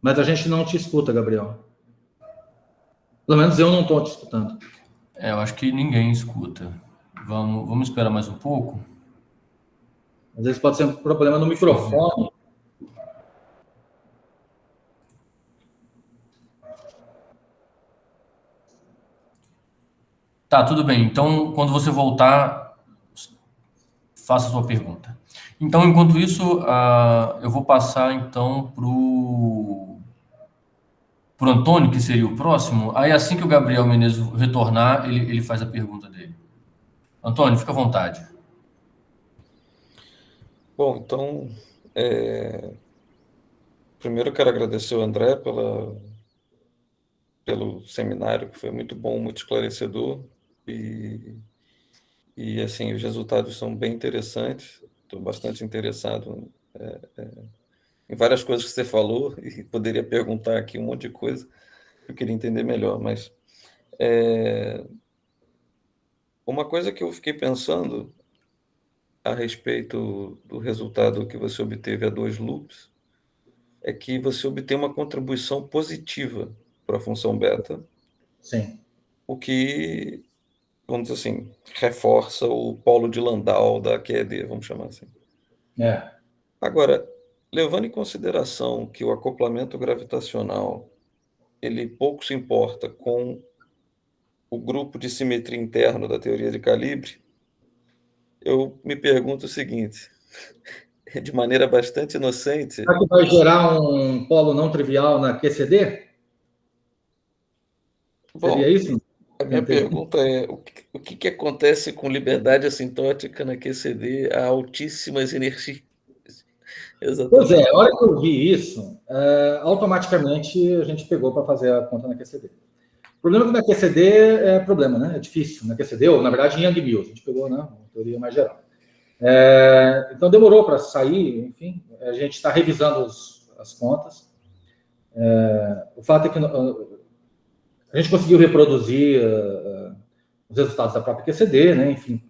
Mas a gente não te escuta, Gabriel. Pelo menos eu não estou te escutando. Eu acho que ninguém escuta. Vamos esperar mais um pouco? Às vezes pode ser um problema no microfone. Tá, tudo bem. Então, quando você voltar, faça a sua pergunta. Então, enquanto isso, eu vou passar, então, pro Antônio, que seria o próximo. Aí, assim que o Gabriel Menezes retornar, ele faz a pergunta dele. Antônio, fica à vontade. Bom, então, primeiro eu quero agradecer ao André pelo seminário, que foi muito bom, muito esclarecedor, e assim, os resultados são bem interessantes. Estou bastante interessado em várias coisas que você falou, e poderia perguntar aqui um monte de coisa, eu queria entender melhor, mas uma coisa que eu fiquei pensando a respeito do resultado que você obteve a 2 loops, é que você obtém uma contribuição positiva para a função beta, Sim. o que, vamos dizer assim, reforça o polo de Landau da QED, vamos chamar assim. Agora, levando em consideração que o acoplamento gravitacional ele pouco se importa com o grupo de simetria interno da teoria de calibre, eu me pergunto o seguinte, de maneira bastante inocente... Será que vai gerar um polo não trivial na QCD? Bom, seria isso? A minha pergunta é, o que acontece com liberdade assintótica na QCD a altíssimas energias? Exatamente. Pois é, a hora que eu vi isso, automaticamente a gente pegou para fazer a conta na QCD. O problema é que na QCD é problema, né? É difícil. Na QCD, ou na verdade em Young Mills, a gente pegou, né? Uma teoria mais geral. Então demorou para sair, enfim, a gente está revisando as contas. O fato é que a gente conseguiu reproduzir os resultados da própria QCD, né? Enfim,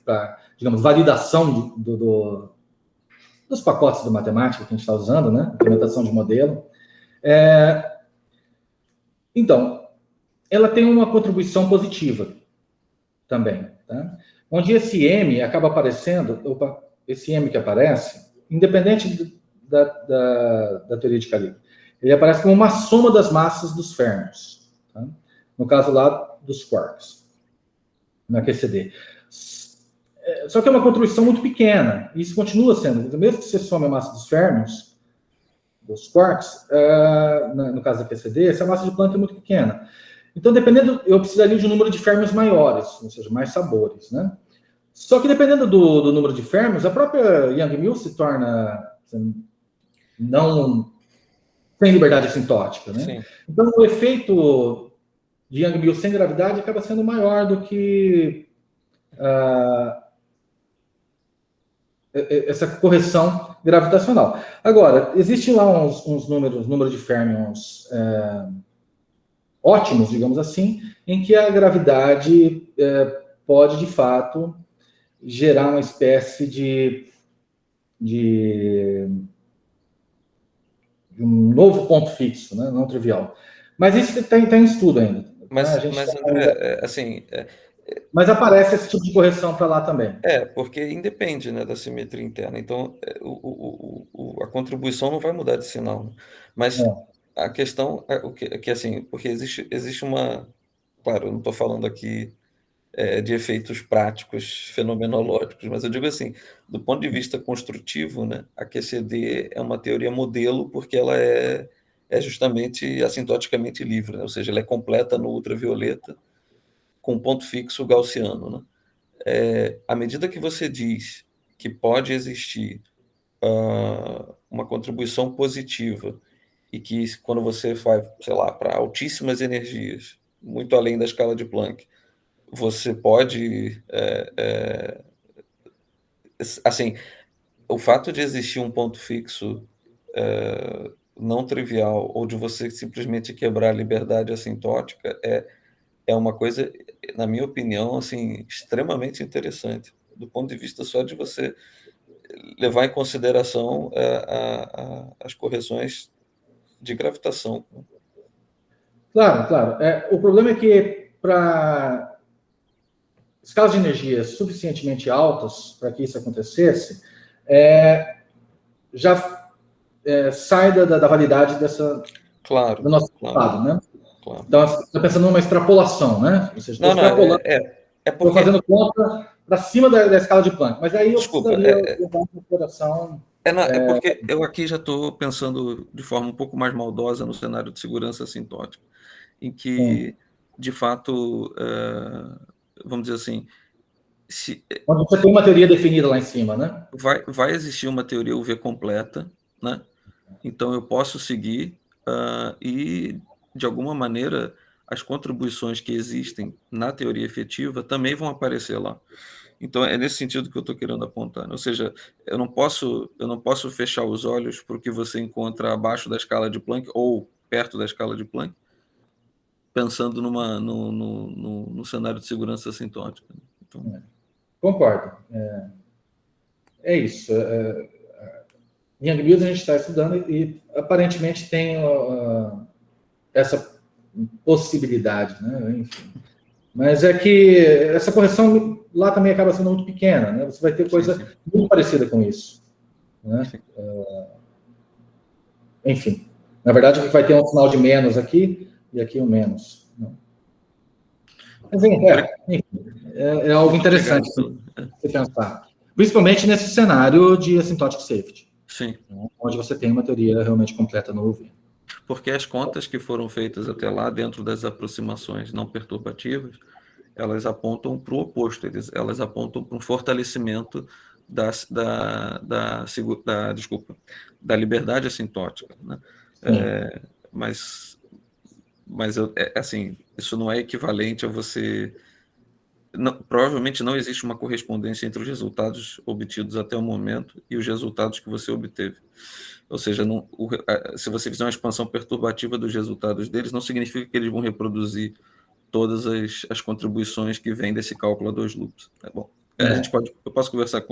para, digamos, validação dos pacotes de matemática que a gente está usando, né? Implementação de modelo. Então, ela tem uma contribuição positiva também, tá? Onde esse M acaba aparecendo, esse M que aparece, independente da teoria de calibre, ele aparece como uma soma das massas dos férmions, tá? No caso lá dos quarks, na QCD. Só que é uma contribuição muito pequena, e isso continua sendo, mesmo que você some a massa dos férmions, dos quarks, no caso da QCD, essa massa de Planck é muito pequena. Então, dependendo, eu precisaria de um número de férmions maiores, ou seja, mais sabores, né? Só que dependendo do número de férmions, a própria Young Mills se torna não sem liberdade assintótica, né? Sim. Então, o efeito de Young Mills sem gravidade acaba sendo maior do que essa correção gravitacional. Agora, existem lá uns números de férmions ótimos, digamos assim, em que a gravidade pode, de fato, gerar uma espécie de um novo ponto fixo, né? Não trivial. Mas isso está em estudo ainda. Mas André, assim... Mas aparece esse tipo de correção para lá também. Porque independe, né, da simetria interna. Então, a contribuição não vai mudar de sinal. Né? Mas a questão é que assim, porque existe uma... Claro, eu não estou falando aqui de efeitos práticos, fenomenológicos, mas eu digo assim, do ponto de vista construtivo, né, a QCD é uma teoria modelo porque ela é justamente assintoticamente livre, né? Ou seja, ela é completa no ultravioleta com ponto fixo gaussiano, né? À medida que você diz que pode existir uma contribuição positiva e que quando você vai, sei lá, para altíssimas energias, muito além da escala de Planck, você pode, assim, o fato de existir um ponto fixo não trivial ou de você simplesmente quebrar a liberdade assintótica é uma coisa, na minha opinião, assim, extremamente interessante, do ponto de vista só de você levar em consideração as correções de gravitação. Claro, claro. O problema é que para escalas de energia suficientemente altas para que isso acontecesse, já sai da validade Claro, do nosso claro, estado, né? claro. Então, você está pensando numa extrapolação, né? Ou seja, estou Não, extrapolando, é estou porque... fazendo conta para cima da escala de Planck, mas aí eu Desculpa, precisaria levar em consideração. é porque eu aqui já estou pensando de forma um pouco mais maldosa no cenário de segurança assintótica, em que, de fato, vamos dizer assim, Quando você tem uma teoria definida lá em cima, né? vai existir uma teoria UV completa, né? Então eu posso seguir e, de alguma maneira, as contribuições que existem na teoria efetiva também vão aparecer lá. Então é nesse sentido que eu estou querendo apontar, né? Ou seja, eu não posso fechar os olhos para o que você encontra abaixo da escala de Planck ou perto da escala de Planck, pensando no cenário de segurança assintótica. Então... Concordo. É isso. Em Young a gente está estudando e aparentemente tem essa possibilidade, né? Enfim. Mas é que essa correção lá também acaba sendo muito pequena, né? Você vai ter coisa muito parecida com isso, né? Enfim, na verdade vai ter um sinal de menos aqui e aqui um menos. Mas enfim, é algo interessante você pensar, principalmente nesse cenário de asymptotic safety. Sim. Onde você tem uma teoria realmente completa no UV. Porque as contas que foram feitas até lá, dentro das aproximações não perturbativas, elas apontam para o oposto, elas apontam para um fortalecimento da liberdade assintótica, né? Mas assim, isso não é equivalente a você... provavelmente não existe uma correspondência entre os resultados obtidos até o momento e os resultados que você obteve. Ou seja, se você fizer uma expansão perturbativa dos resultados deles, não significa que eles vão reproduzir todas as contribuições que vêm desse cálculo a 2 loops. Tá bom? Eu posso conversar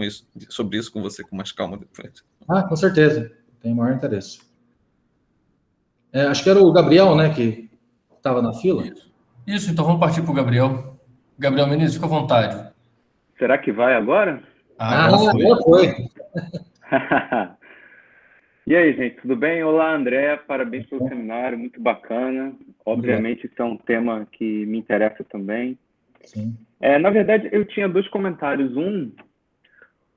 sobre isso com você com mais calma depois. Com certeza. Tem maior interesse. Acho que era o Gabriel, né, que estava na fila. Isso, então vamos partir para o Gabriel. Gabriel Menezes, fica à vontade. Será que vai agora? Agora foi. E aí, gente, tudo bem? Olá, André, parabéns pelo seminário, muito bacana. Obviamente, isso é um tema que me interessa também. Sim. Na verdade, eu tinha 2 comentários. Um,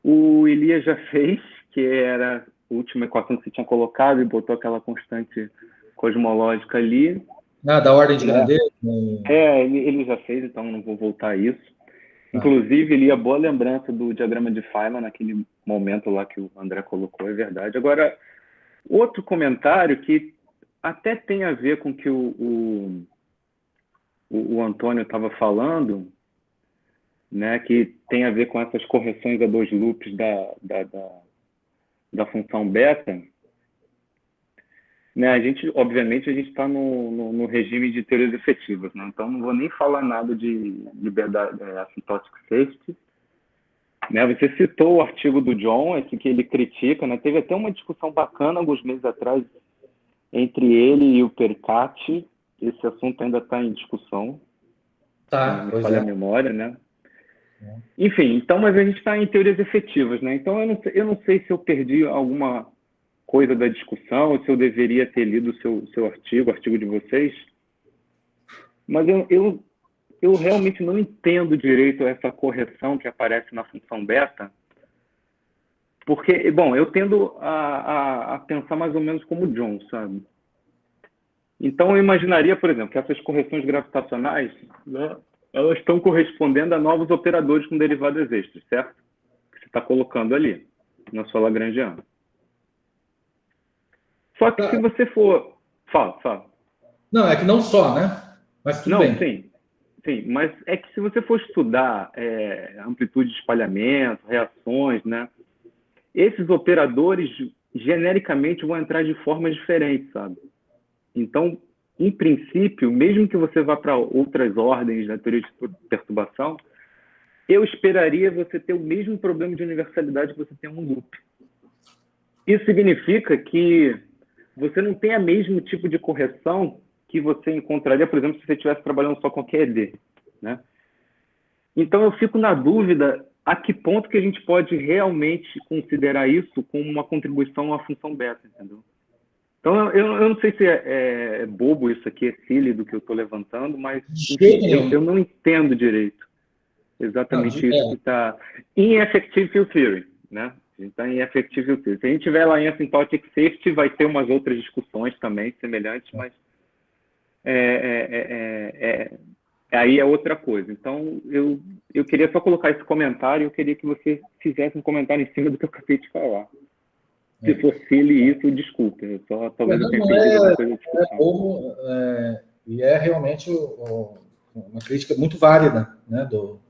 o Elias já fez, que era a última equação que você tinha colocado e botou aquela constante cosmológica ali. Da ordem de grandeza? Ele já fez, então não vou voltar a isso. Inclusive, ele ia boa lembrança do diagrama de Feynman naquele momento lá que o André colocou, é verdade. Agora, outro comentário que até tem a ver com o que o Antônio estava falando, né, que tem a ver com essas correções a 2 loops da função beta. Né, obviamente, a gente está no regime de teorias efetivas, né? Então não vou nem falar nada de liberdade asymptotic safety. Né, você citou o artigo do John, que ele critica, né? Teve até uma discussão bacana alguns meses atrás entre ele e o Pericati. Esse assunto ainda está em discussão. Não falha a memória, né? Enfim, então, mas a gente está em teorias efetivas, né? Então eu não sei se eu perdi alguma coisa da discussão, ou se eu deveria ter lido o seu artigo, o artigo de vocês, mas eu realmente não entendo direito essa correção que aparece na função beta, porque, bom, eu tendo a pensar mais ou menos como o John, sabe? Então, eu imaginaria, por exemplo, que essas correções gravitacionais, né, elas estão correspondendo a novos operadores com derivadas extras, certo? Que você está colocando ali, na sua Lagrangiana. Só que se você for... Fala. Não, é que não só, né? Mas tudo bem. Sim, mas é que se você for estudar amplitude de espalhamento, reações, né? Esses operadores, genericamente, vão entrar de formas diferentes, sabe? Então, em princípio, mesmo que você vá para outras ordens da teoria de perturbação, eu esperaria você ter o mesmo problema de universalidade que você tem em um loop. Isso significa que você não tem o mesmo tipo de correção que você encontraria, por exemplo, se você estivesse trabalhando só com QED, né? Então, eu fico na dúvida a que ponto que a gente pode realmente considerar isso como uma contribuição à função beta, entendeu? Então, eu não sei se é bobo isso aqui, é silly do que eu estou levantando, mas, enfim, eu não entendo direito exatamente isso que está em Effective Field Theory, né? A gente está em Effective Field Theory. Se a gente estiver lá em Asymptotic Safety, vai ter umas outras discussões também semelhantes, mas aí é outra coisa. Então, eu queria só colocar esse comentário, eu queria que você fizesse um comentário em cima do que eu acabei de falar. Se for silly isso, desculpa. Eu só talvez eu tenha perdido alguma coisa de discussão. E é realmente uma crítica muito válida, né, do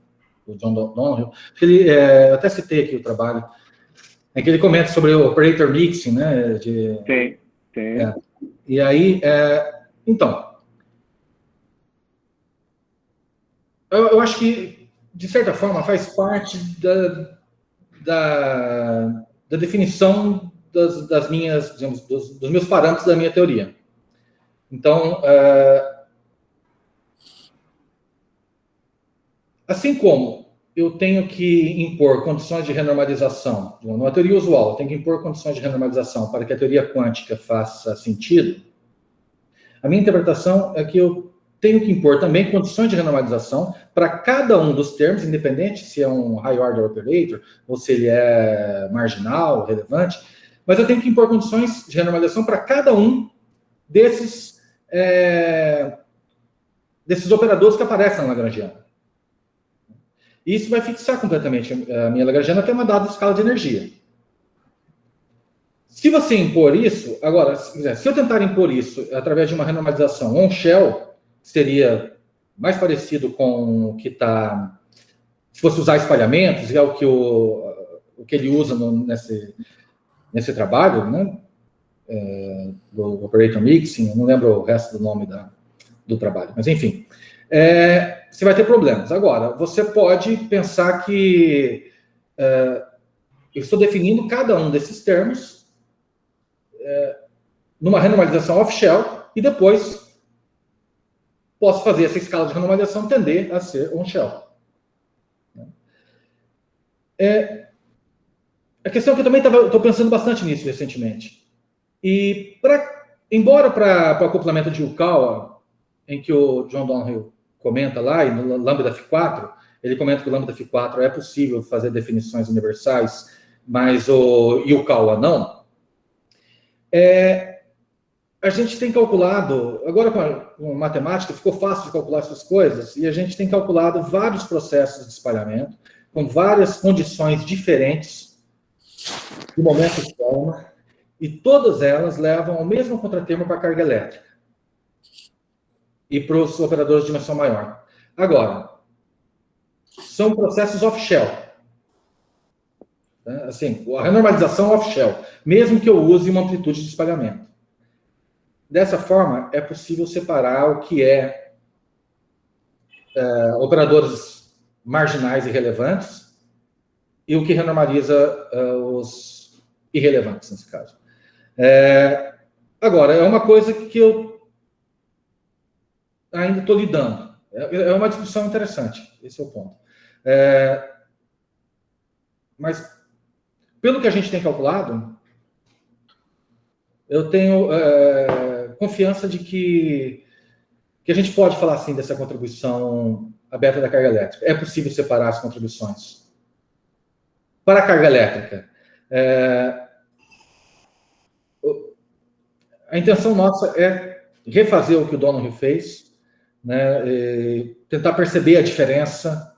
John Donohue. Eu até citei aqui o trabalho, em que ele comenta sobre o operator mixing, né? Sim. E aí, então, eu acho que, de certa forma, faz parte da definição das minhas, digamos, dos meus parâmetros da minha teoria. Então, assim como eu tenho que impor condições de renormalização, numa teoria usual, eu tenho que impor condições de renormalização para que a teoria quântica faça sentido, a minha interpretação é que eu tenho que impor também condições de renormalização para cada um dos termos, independente se é um high order operator ou se ele é marginal, relevante, mas eu tenho que impor condições de renormalização para cada um desses operadores que aparecem na Lagrangiana. Isso vai fixar completamente a minha Lagrangiana, que é uma dada escala de energia. Se você impor isso, agora, se eu tentar impor isso através de uma renormalização on-shell, seria mais parecido com o que está... Se fosse usar espalhamentos, é o que ele usa nesse trabalho, né? Do Operator Mixing, eu não lembro o resto do nome do trabalho, mas enfim. Você vai ter problemas. Agora, você pode pensar que eu estou definindo cada um desses termos numa renormalização off-shell e depois posso fazer essa escala de renormalização tender a ser on-shell. A questão é que eu também estou pensando bastante nisso recentemente. E, embora para o acoplamento de Yukawa, em que o John Donohue comenta lá, e no Lambda Phi4, ele comenta que o Lambda Phi4 é possível fazer definições universais, mas o Yukawa não. A gente tem calculado, agora com matemática, ficou fácil de calcular essas coisas, e a gente tem calculado vários processos de espalhamento, com várias condições diferentes de momento de forma, e todas elas levam ao mesmo contratermo para a carga elétrica e para os operadores de dimensão maior. Agora, são processos off-shell. Né? Assim, a renormalização off-shell, mesmo que eu use uma amplitude de espalhamento. Dessa forma, é possível separar o que operadores marginais e relevantes e o que renormaliza os irrelevantes, nesse caso. Agora, é uma coisa que eu ainda estou lidando. É uma discussão interessante, esse é o ponto. Mas, pelo que a gente tem calculado, eu tenho confiança de que a gente pode falar, sim, dessa contribuição aberta da carga elétrica. É possível separar as contribuições. Para a carga elétrica, a intenção nossa é refazer o que o Donohue fez, né, tentar perceber a diferença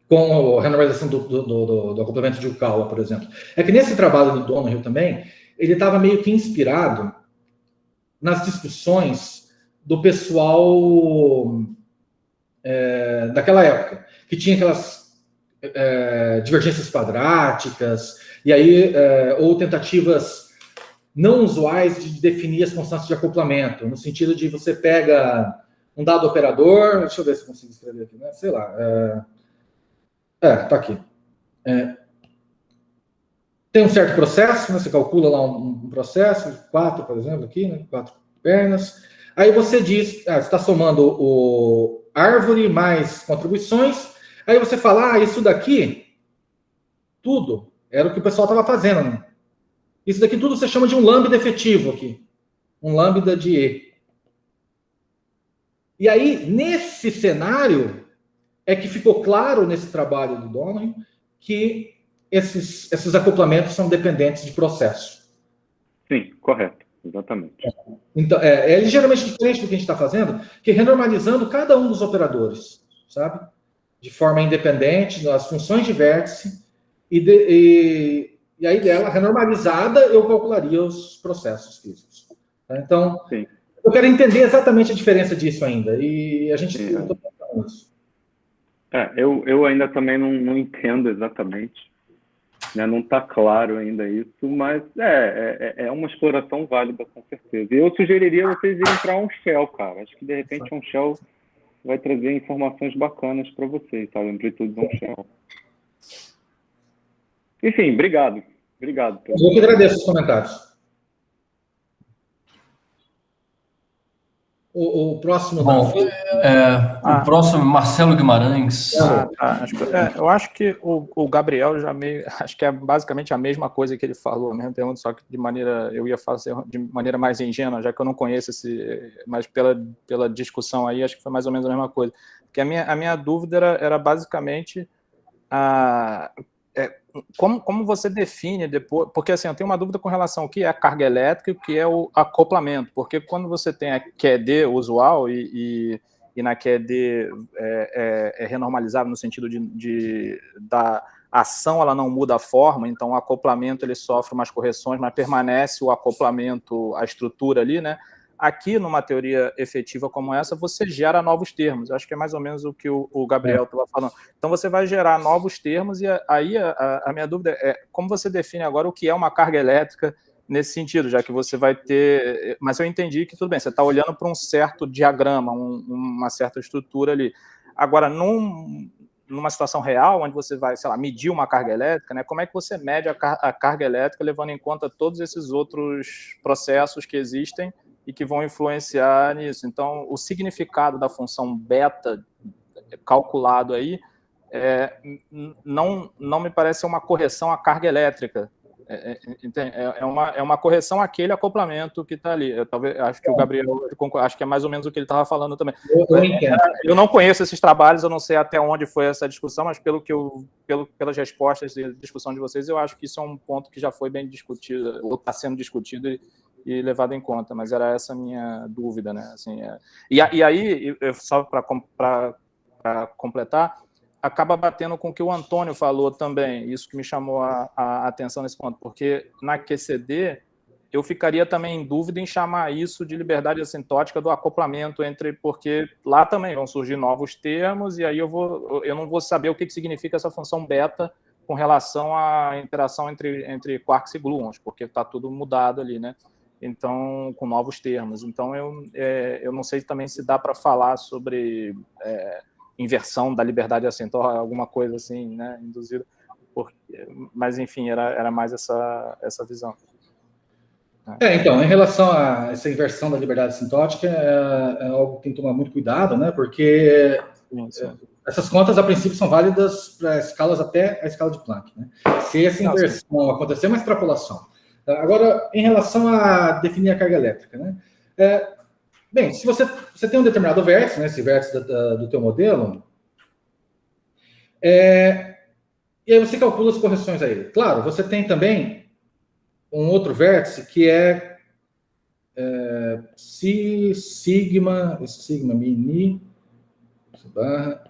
com a renormalização do acoplamento de Yukawa, por exemplo. É que nesse trabalho do Donohue também, ele estava meio que inspirado nas discussões do pessoal daquela época, que tinha aquelas divergências quadráticas, e aí, ou tentativas não usuais de definir as constantes de acoplamento, no sentido de você pega um dado operador, deixa eu ver se eu consigo escrever aqui, né? Sei lá. Tá aqui. tem um certo processo, né? Você calcula lá um processo, 4, por exemplo, aqui, né? 4 pernas. Aí você diz, você está somando o árvore mais contribuições. Aí você fala, isso daqui, tudo, era o que o pessoal estava fazendo. Né? Isso daqui tudo você chama de um lambda efetivo aqui. Um lambda de E. E aí, nesse cenário, é que ficou claro nesse trabalho do Donohue que esses acoplamentos são dependentes de processo. Sim, correto, exatamente. Então, é ligeiramente diferente do que a gente está fazendo, que é renormalizando cada um dos operadores, sabe? De forma independente, as funções de vértice, e aí dela, renormalizada, eu calcularia os processos físicos. Tá? Então, sim. Eu quero entender exatamente a diferença disso ainda, e a gente está tentando isso. Eu ainda também não entendo exatamente, né? Não está claro ainda isso, mas é uma exploração válida, com certeza. E eu sugeriria vocês irem para um shell, cara. Acho que, de repente, um shell vai trazer informações bacanas para vocês, sabe? Amplitude de um shell. Enfim, obrigado. Obrigado. Eu que agradeço os comentários. O próximo... Bom, o próximo, Marcelo Guimarães. Eu acho que o Gabriel já meio... Acho que é basicamente a mesma coisa que ele falou, a mesma pergunta, só que eu ia fazer de maneira mais ingênua, já que eu não conheço mas pela discussão aí, acho que foi mais ou menos a mesma coisa. Porque a minha dúvida era basicamente... Como você define depois, porque assim, eu tenho uma dúvida com relação ao que é a carga elétrica e o que é o acoplamento, porque quando você tem a QED usual e na QED é renormalizável no sentido da ação, ela não muda a forma, então o acoplamento ele sofre umas correções, mas permanece o acoplamento, a estrutura ali, né? Aqui, numa teoria efetiva como essa, você gera novos termos. Acho que é mais ou menos o que o Gabriel estava falando. Então, você vai gerar novos termos e aí a minha dúvida é como você define agora o que é uma carga elétrica nesse sentido, já que você vai ter... Mas eu entendi que, tudo bem, você está olhando para um certo diagrama, uma certa estrutura ali. Agora, numa situação real, onde você vai, sei lá, medir uma carga elétrica, né, como é que você mede a carga elétrica levando em conta todos esses outros processos que existem e que vão influenciar nisso? Então, o significado da função beta calculado aí não me parece uma correção à carga elétrica. É uma correção àquele acoplamento que está ali. Acho que o Gabriel, acho que é mais ou menos o que ele estava falando também. Eu não conheço esses trabalhos, eu não sei até onde foi essa discussão, mas pelas respostas e discussão de vocês, eu acho que isso é um ponto que já foi bem discutido, ou está sendo discutido e levado em conta, mas era essa a minha dúvida, né? Assim, E aí, só para completar, acaba batendo com o que o Antônio falou também, isso que me chamou a atenção nesse ponto, porque na QCD eu ficaria também em dúvida em chamar isso de liberdade assintótica do acoplamento porque lá também vão surgir novos termos e aí eu não vou saber o que significa essa função beta com relação à interação entre quarks e gluons, porque está tudo mudado ali, né? Então, com novos termos. Então, eu não sei também se dá para falar sobre inversão da liberdade assintótica, alguma coisa assim, né, induzida. Mas, enfim, era mais essa visão. Então, em relação a essa inversão da liberdade assintótica, é algo que tem que tomar muito cuidado, né, porque essas contas, a princípio, são válidas para escalas até a escala de Planck, né? Se essa inversão acontecer, é uma extrapolação. Agora, em relação a definir a carga elétrica, né? Bem, se você tem um determinado vértice, né, esse vértice do teu modelo, e aí você calcula as correções a ele. Claro, você tem também um outro vértice que é sigma mini, barra,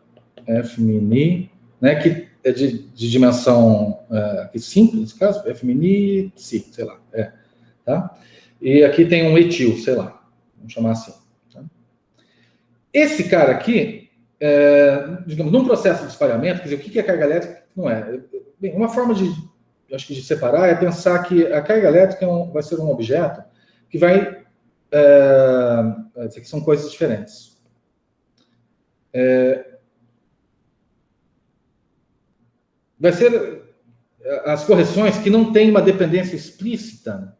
f mini, né, que é de dimensão 5, nesse caso, f mini, psi, sei lá, tá? E aqui tem um etil, sei lá, vamos chamar assim. Tá? Esse cara aqui, digamos, num processo de espalhamento, quer dizer, o que é carga elétrica? Não é. Bem, uma forma de separar é pensar que a carga elétrica vai ser um objeto que vai... isso aqui são coisas diferentes. Vai ser... as correções que não têm uma dependência explícita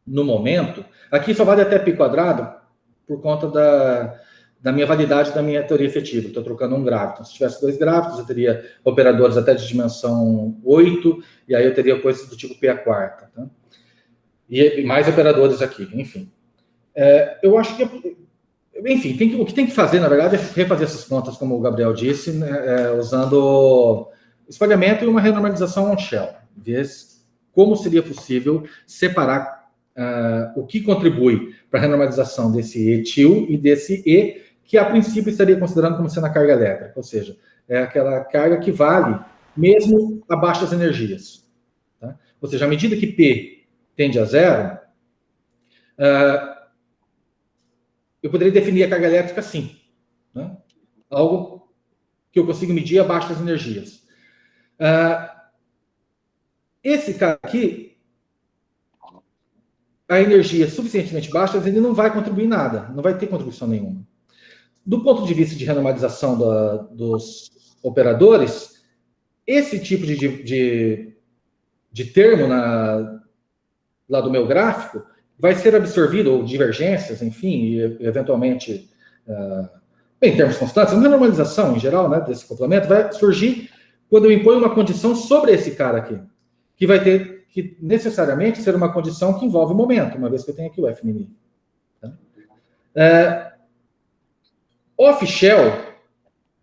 no momento, aqui só vale até π² por conta da minha validade da minha teoria efetiva. Estou trocando um grávido. Se tivesse 2 grávidos, eu teria operadores até de dimensão 8, e aí eu teria coisas do tipo π². Tá? E mais operadores aqui, enfim. Eu acho que, enfim, o que tem que fazer, na verdade, é refazer essas contas, como o Gabriel disse, né, usando espalhamento e uma renormalização on-shell. Ver como seria possível separar o que contribui para a renormalização desse etil e desse E, que a princípio estaria considerando como sendo a carga elétrica, ou seja, é aquela carga que vale mesmo a baixas energias. Tá? Ou seja, à medida que P tende a zero, eu poderia definir a carga elétrica assim, né? Algo que eu consigo medir a baixas energias. Esse cara aqui, a energia suficientemente baixa, ele não vai contribuir em nada, não vai ter contribuição nenhuma. Do ponto de vista de renormalização dos operadores, esse tipo de termo lá do meu gráfico vai ser absorvido, ou divergências, enfim, e eventualmente, em termos constantes, uma renormalização em geral, né, desse complemento vai surgir quando eu imponho uma condição sobre esse cara aqui, que vai ter que necessariamente ser uma condição que envolve momento, uma vez que eu tenho aqui o F min. Tá? Off-shell,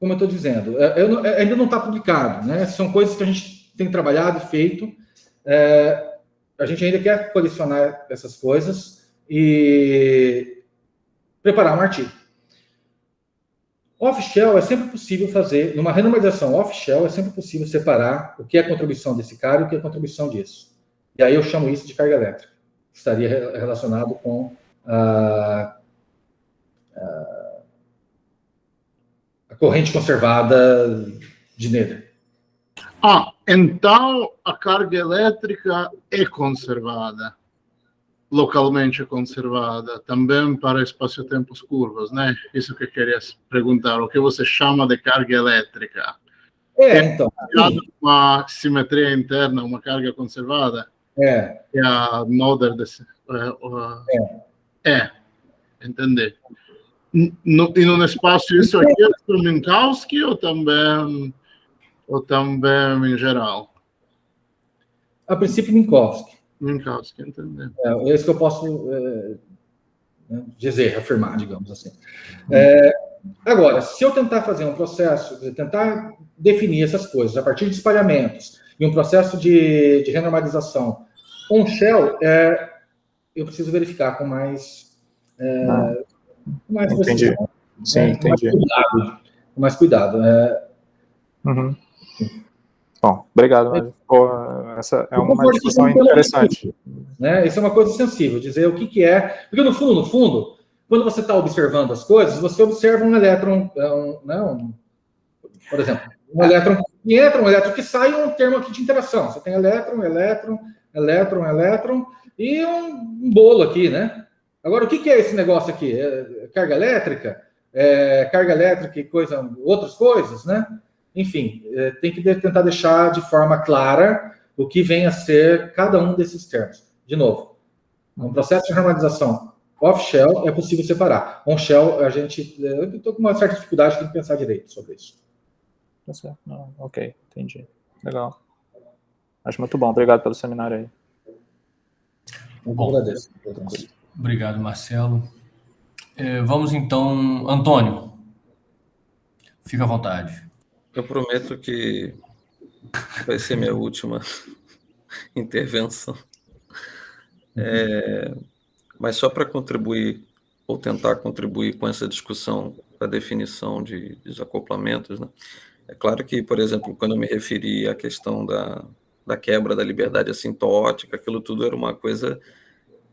como eu estou dizendo, ainda não está publicado, né? São coisas que a gente tem trabalhado e feito. A gente ainda quer colecionar essas coisas e preparar um artigo. Off-shell é sempre possível fazer, numa renormalização off-shell, é sempre possível separar o que é a contribuição desse cara e o que é a contribuição disso. E aí eu chamo isso de carga elétrica. Estaria relacionado com a corrente conservada de Nether. Então a carga elétrica é conservada, localmente conservada, também para espaço-tempos curvos, né? Isso que eu queria perguntar, o que você chama de carga elétrica? Então. Uma simetria interna, uma carga conservada? É a Noether. Entendi. E no espaço, isso aqui é do Minkowski ou também em geral? A princípio, Minkowski. Minkowski, entendi. É isso que eu posso dizer, afirmar, digamos assim. Agora, se eu tentar fazer um processo, tentar definir essas coisas a partir de espalhamentos e um processo de renormalização on-shell, eu preciso verificar com mais entendi. precisão. Sim, entendi. Com mais cuidado. Uhum. Bom, obrigado. Essa é uma discussão interessante. Né? Isso é uma coisa sensível, dizer o que é. Porque, no fundo, quando você está observando as coisas, você observa um elétron, por exemplo, um elétron que entra, um elétron que sai, um termo aqui de interação. Você tem elétron e um bolo aqui, né? Agora, o que é esse negócio aqui? É carga elétrica? É carga elétrica e outras coisas, né? Enfim, tem que tentar deixar de forma clara o que vem a ser cada um desses termos. De novo, um processo de normalização off-shell é possível separar. On-shell, eu estou com uma certa dificuldade, tem que pensar direito sobre isso. Ok, entendi. Legal. Acho muito bom. Obrigado pelo seminário aí. Bom, agradeço. Obrigado, Marcelo. Vamos então, Antônio. Fica à vontade. Eu prometo que vai ser minha última intervenção. Mas só para contribuir, ou tentar contribuir com essa discussão da definição de desacoplamentos, né? É claro que, por exemplo, quando eu me referi à questão da quebra da liberdade assintótica, aquilo tudo era uma coisa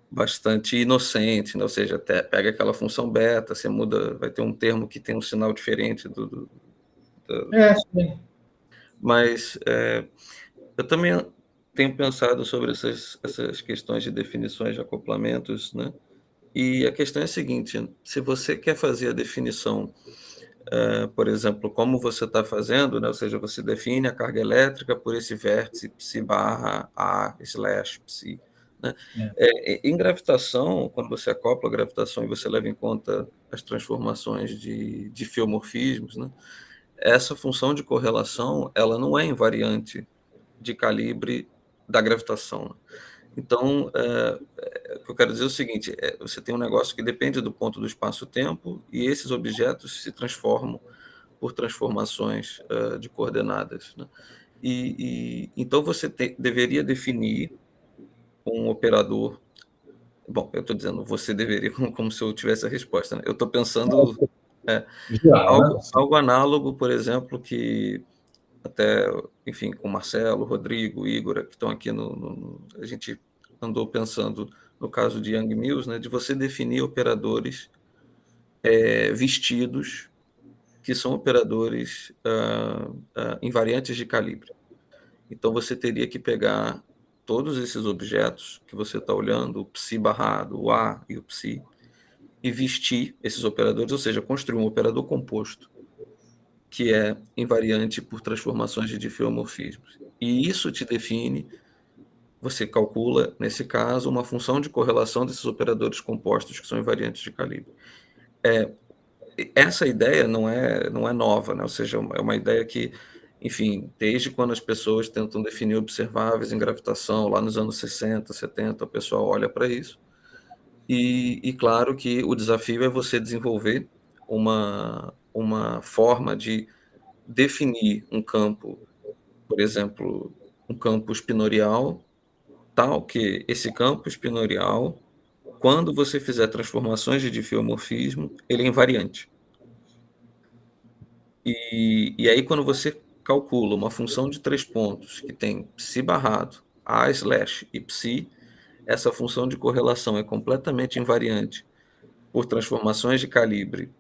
bastante inocente, né? Ou seja, até pega aquela função beta, você muda, vai ter um termo que tem um sinal diferente sim. Mas eu também tenho pensado sobre essas questões de definições de acoplamentos, né? E a questão é a seguinte: se você quer fazer a definição por exemplo, como você está fazendo, né? Ou seja, você define a carga elétrica por esse vértice psi barra A/psi. Né? Em gravitação, quando você acopla a gravitação e você leva em conta as transformações de diffeomorfismos, né? Essa função de correlação ela não é invariante de calibre da gravitação. Né? Então, o que eu quero dizer é o seguinte, você tem um negócio que depende do ponto do espaço-tempo e esses objetos se transformam por transformações de coordenadas. Né? Então, você deveria definir um operador... Bom, eu estou dizendo, você deveria, como se eu tivesse a resposta. Né? Eu estou pensando algo análogo, por exemplo, que até, enfim, com Marcelo, Rodrigo, Igor, que estão aqui a gente andou pensando no caso de Young Mills, né, de você definir operadores vestidos, que são operadores invariantes de calibre. Então, você teria que pegar todos esses objetos que você está olhando, o psi barrado, o A e o psi, e vestir esses operadores, ou seja, construir um operador composto, que é invariante por transformações de diffeomorfismos. E isso te define, você calcula, nesse caso, uma função de correlação desses operadores compostos que são invariantes de calibre. Essa ideia não é nova, né? Ou seja, é uma ideia que, enfim, desde quando as pessoas tentam definir observáveis em gravitação, lá nos anos 60, 70, o pessoal olha para isso. E claro que o desafio é você desenvolver uma forma de definir um campo, por exemplo, um campo espinorial, tal que esse campo espinorial, quando você fizer transformações de diffeomorfismo, ele é invariante. E aí, quando você calcula uma função de 3 pontos que tem psi barrado, A/ e psi, essa função de correlação é completamente invariante por transformações de calibre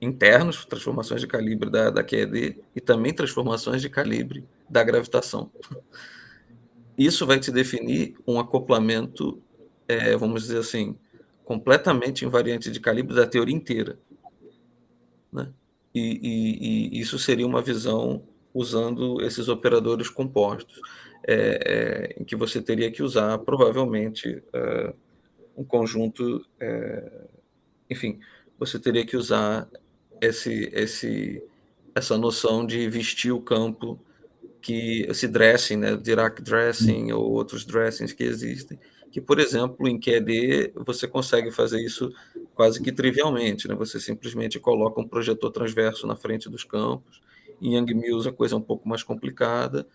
internos, transformações de calibre da QED e também transformações de calibre da gravitação. Isso vai te definir um acoplamento, vamos dizer assim, completamente invariante de calibre da teoria inteira. Né? E isso seria uma visão usando esses operadores compostos, em que você teria que usar, provavelmente, um conjunto... enfim, você teria que usar essa noção de vestir o campo, que esse dressing, né, Dirac dressing ou outros dressings que existem, que, por exemplo, em QED você consegue fazer isso quase que trivialmente, né? Você simplesmente coloca um projetor transverso na frente dos campos. Em Young Mills a coisa é um pouco mais complicada,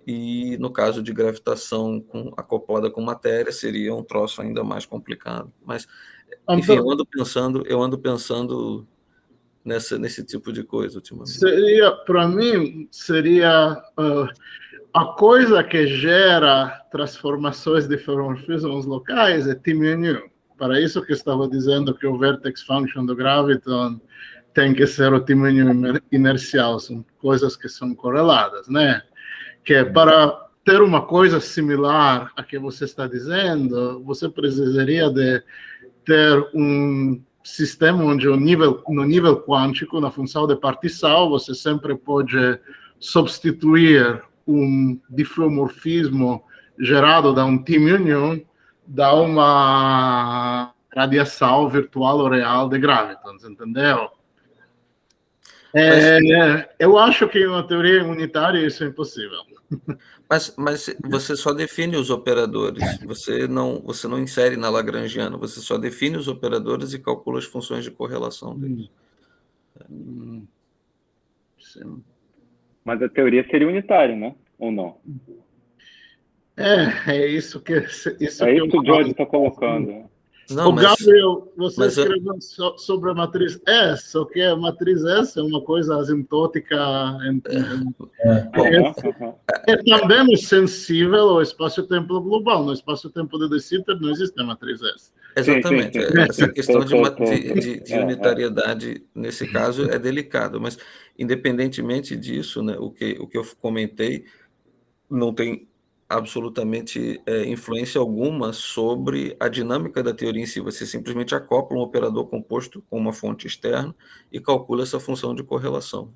e no caso de gravitação acoplada com matéria seria um troço ainda mais complicado. Mas, enfim, eu ando pensando nesse tipo de coisa ultimamente. Para mim, seria a coisa que gera transformações de diffeomorfismos locais é TMU. Para isso que estava dizendo que o vertex function do graviton tem que ser o TMU inercial, são coisas que são correladas, né? Que para ter uma coisa similar a que você está dizendo, você precisaria de ter um sistema onde no nível quântico, na função de partição, você sempre pode substituir um diffeomorfismo gerado da um TMU da uma radiação virtual ou real de gravitons, entendeu? Eu acho que na teoria unitária isso é impossível. Mas você só define os operadores, você não insere na Lagrangiana, você só define os operadores e calcula as funções de correlação deles. Sim. Mas a teoria seria unitária, né? Ou não? É isso que o Jorge está colocando. Não, Gabriel, você escreveu sobre a matriz S, só que a matriz S é uma coisa asintótica. Também é sensível ao espaço-tempo global. No espaço-tempo de De Sitter não existe a matriz S. Exatamente. Essa questão de unitariedade, nesse caso, é delicado. Mas, independentemente disso, né, o que eu comentei não tem absolutamente influência alguma sobre a dinâmica da teoria em si. Você simplesmente acopla um operador composto com uma fonte externa e calcula essa função de correlação.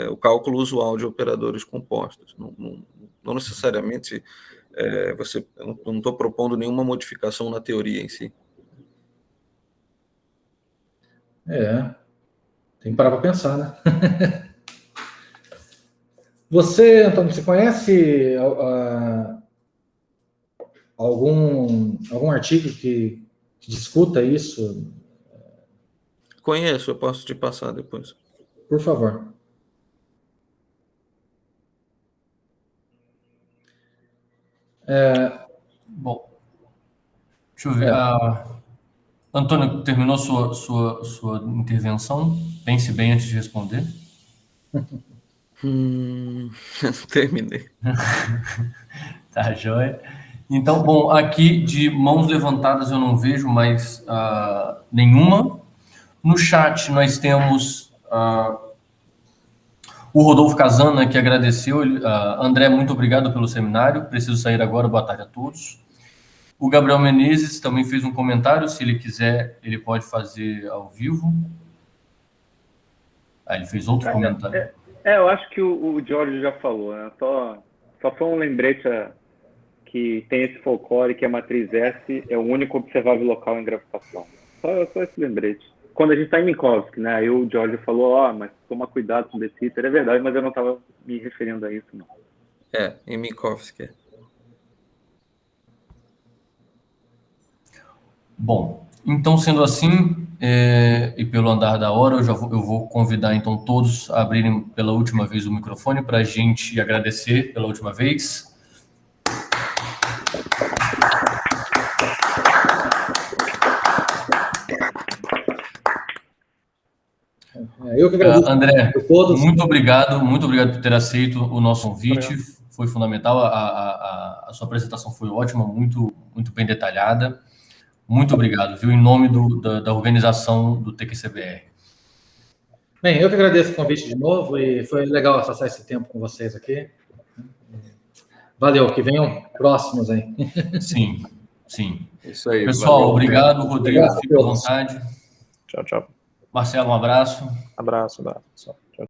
O cálculo usual de operadores compostos. Não necessariamente eu não estou propondo nenhuma modificação na teoria em si. Tem que parar para pensar, né? Você, Antônio, você conhece algum artigo que discuta isso? Conheço, eu posso te passar depois. Por favor. Bom, deixa eu ver. Antônio, terminou sua intervenção? Pense bem antes de responder. Terminei. Tá, joia. Então, bom, aqui de mãos levantadas eu não vejo mais nenhuma. No chat nós temos o Rodolfo Casana, que agradeceu. André, muito obrigado pelo seminário. Preciso sair agora. Boa tarde a todos. O Gabriel Menezes também fez um comentário. Se ele quiser, ele pode fazer ao vivo. Ele fez outro comentário. Eu acho que o Jorge já falou, né? Só foi um lembrete que tem esse folclore que a matriz S é o único observável local em gravitação. Só esse lembrete. Quando a gente está em Minkowski, né? Aí o Jorge falou, mas toma cuidado com o De Sitter. É verdade, mas eu não estava me referindo a isso, não. Em Minkowski. Bom, então, sendo assim, e pelo andar da hora, eu vou convidar, então, todos a abrirem pela última vez o microfone para a gente agradecer pela última vez. Eu que agradeço. André, muito obrigado por ter aceito o nosso convite. Foi fundamental, a sua apresentação foi ótima, muito, muito bem detalhada. Muito obrigado, viu? Em nome da organização do TQCBR. Bem, eu que agradeço o convite de novo e foi legal passar esse tempo com vocês aqui. Valeu, que venham próximos aí. Sim, sim. Isso aí. Pessoal, valeu. obrigado. Rodrigo, fique à vontade. Tchau, tchau. Marcelo, um abraço. Abraço, pessoal.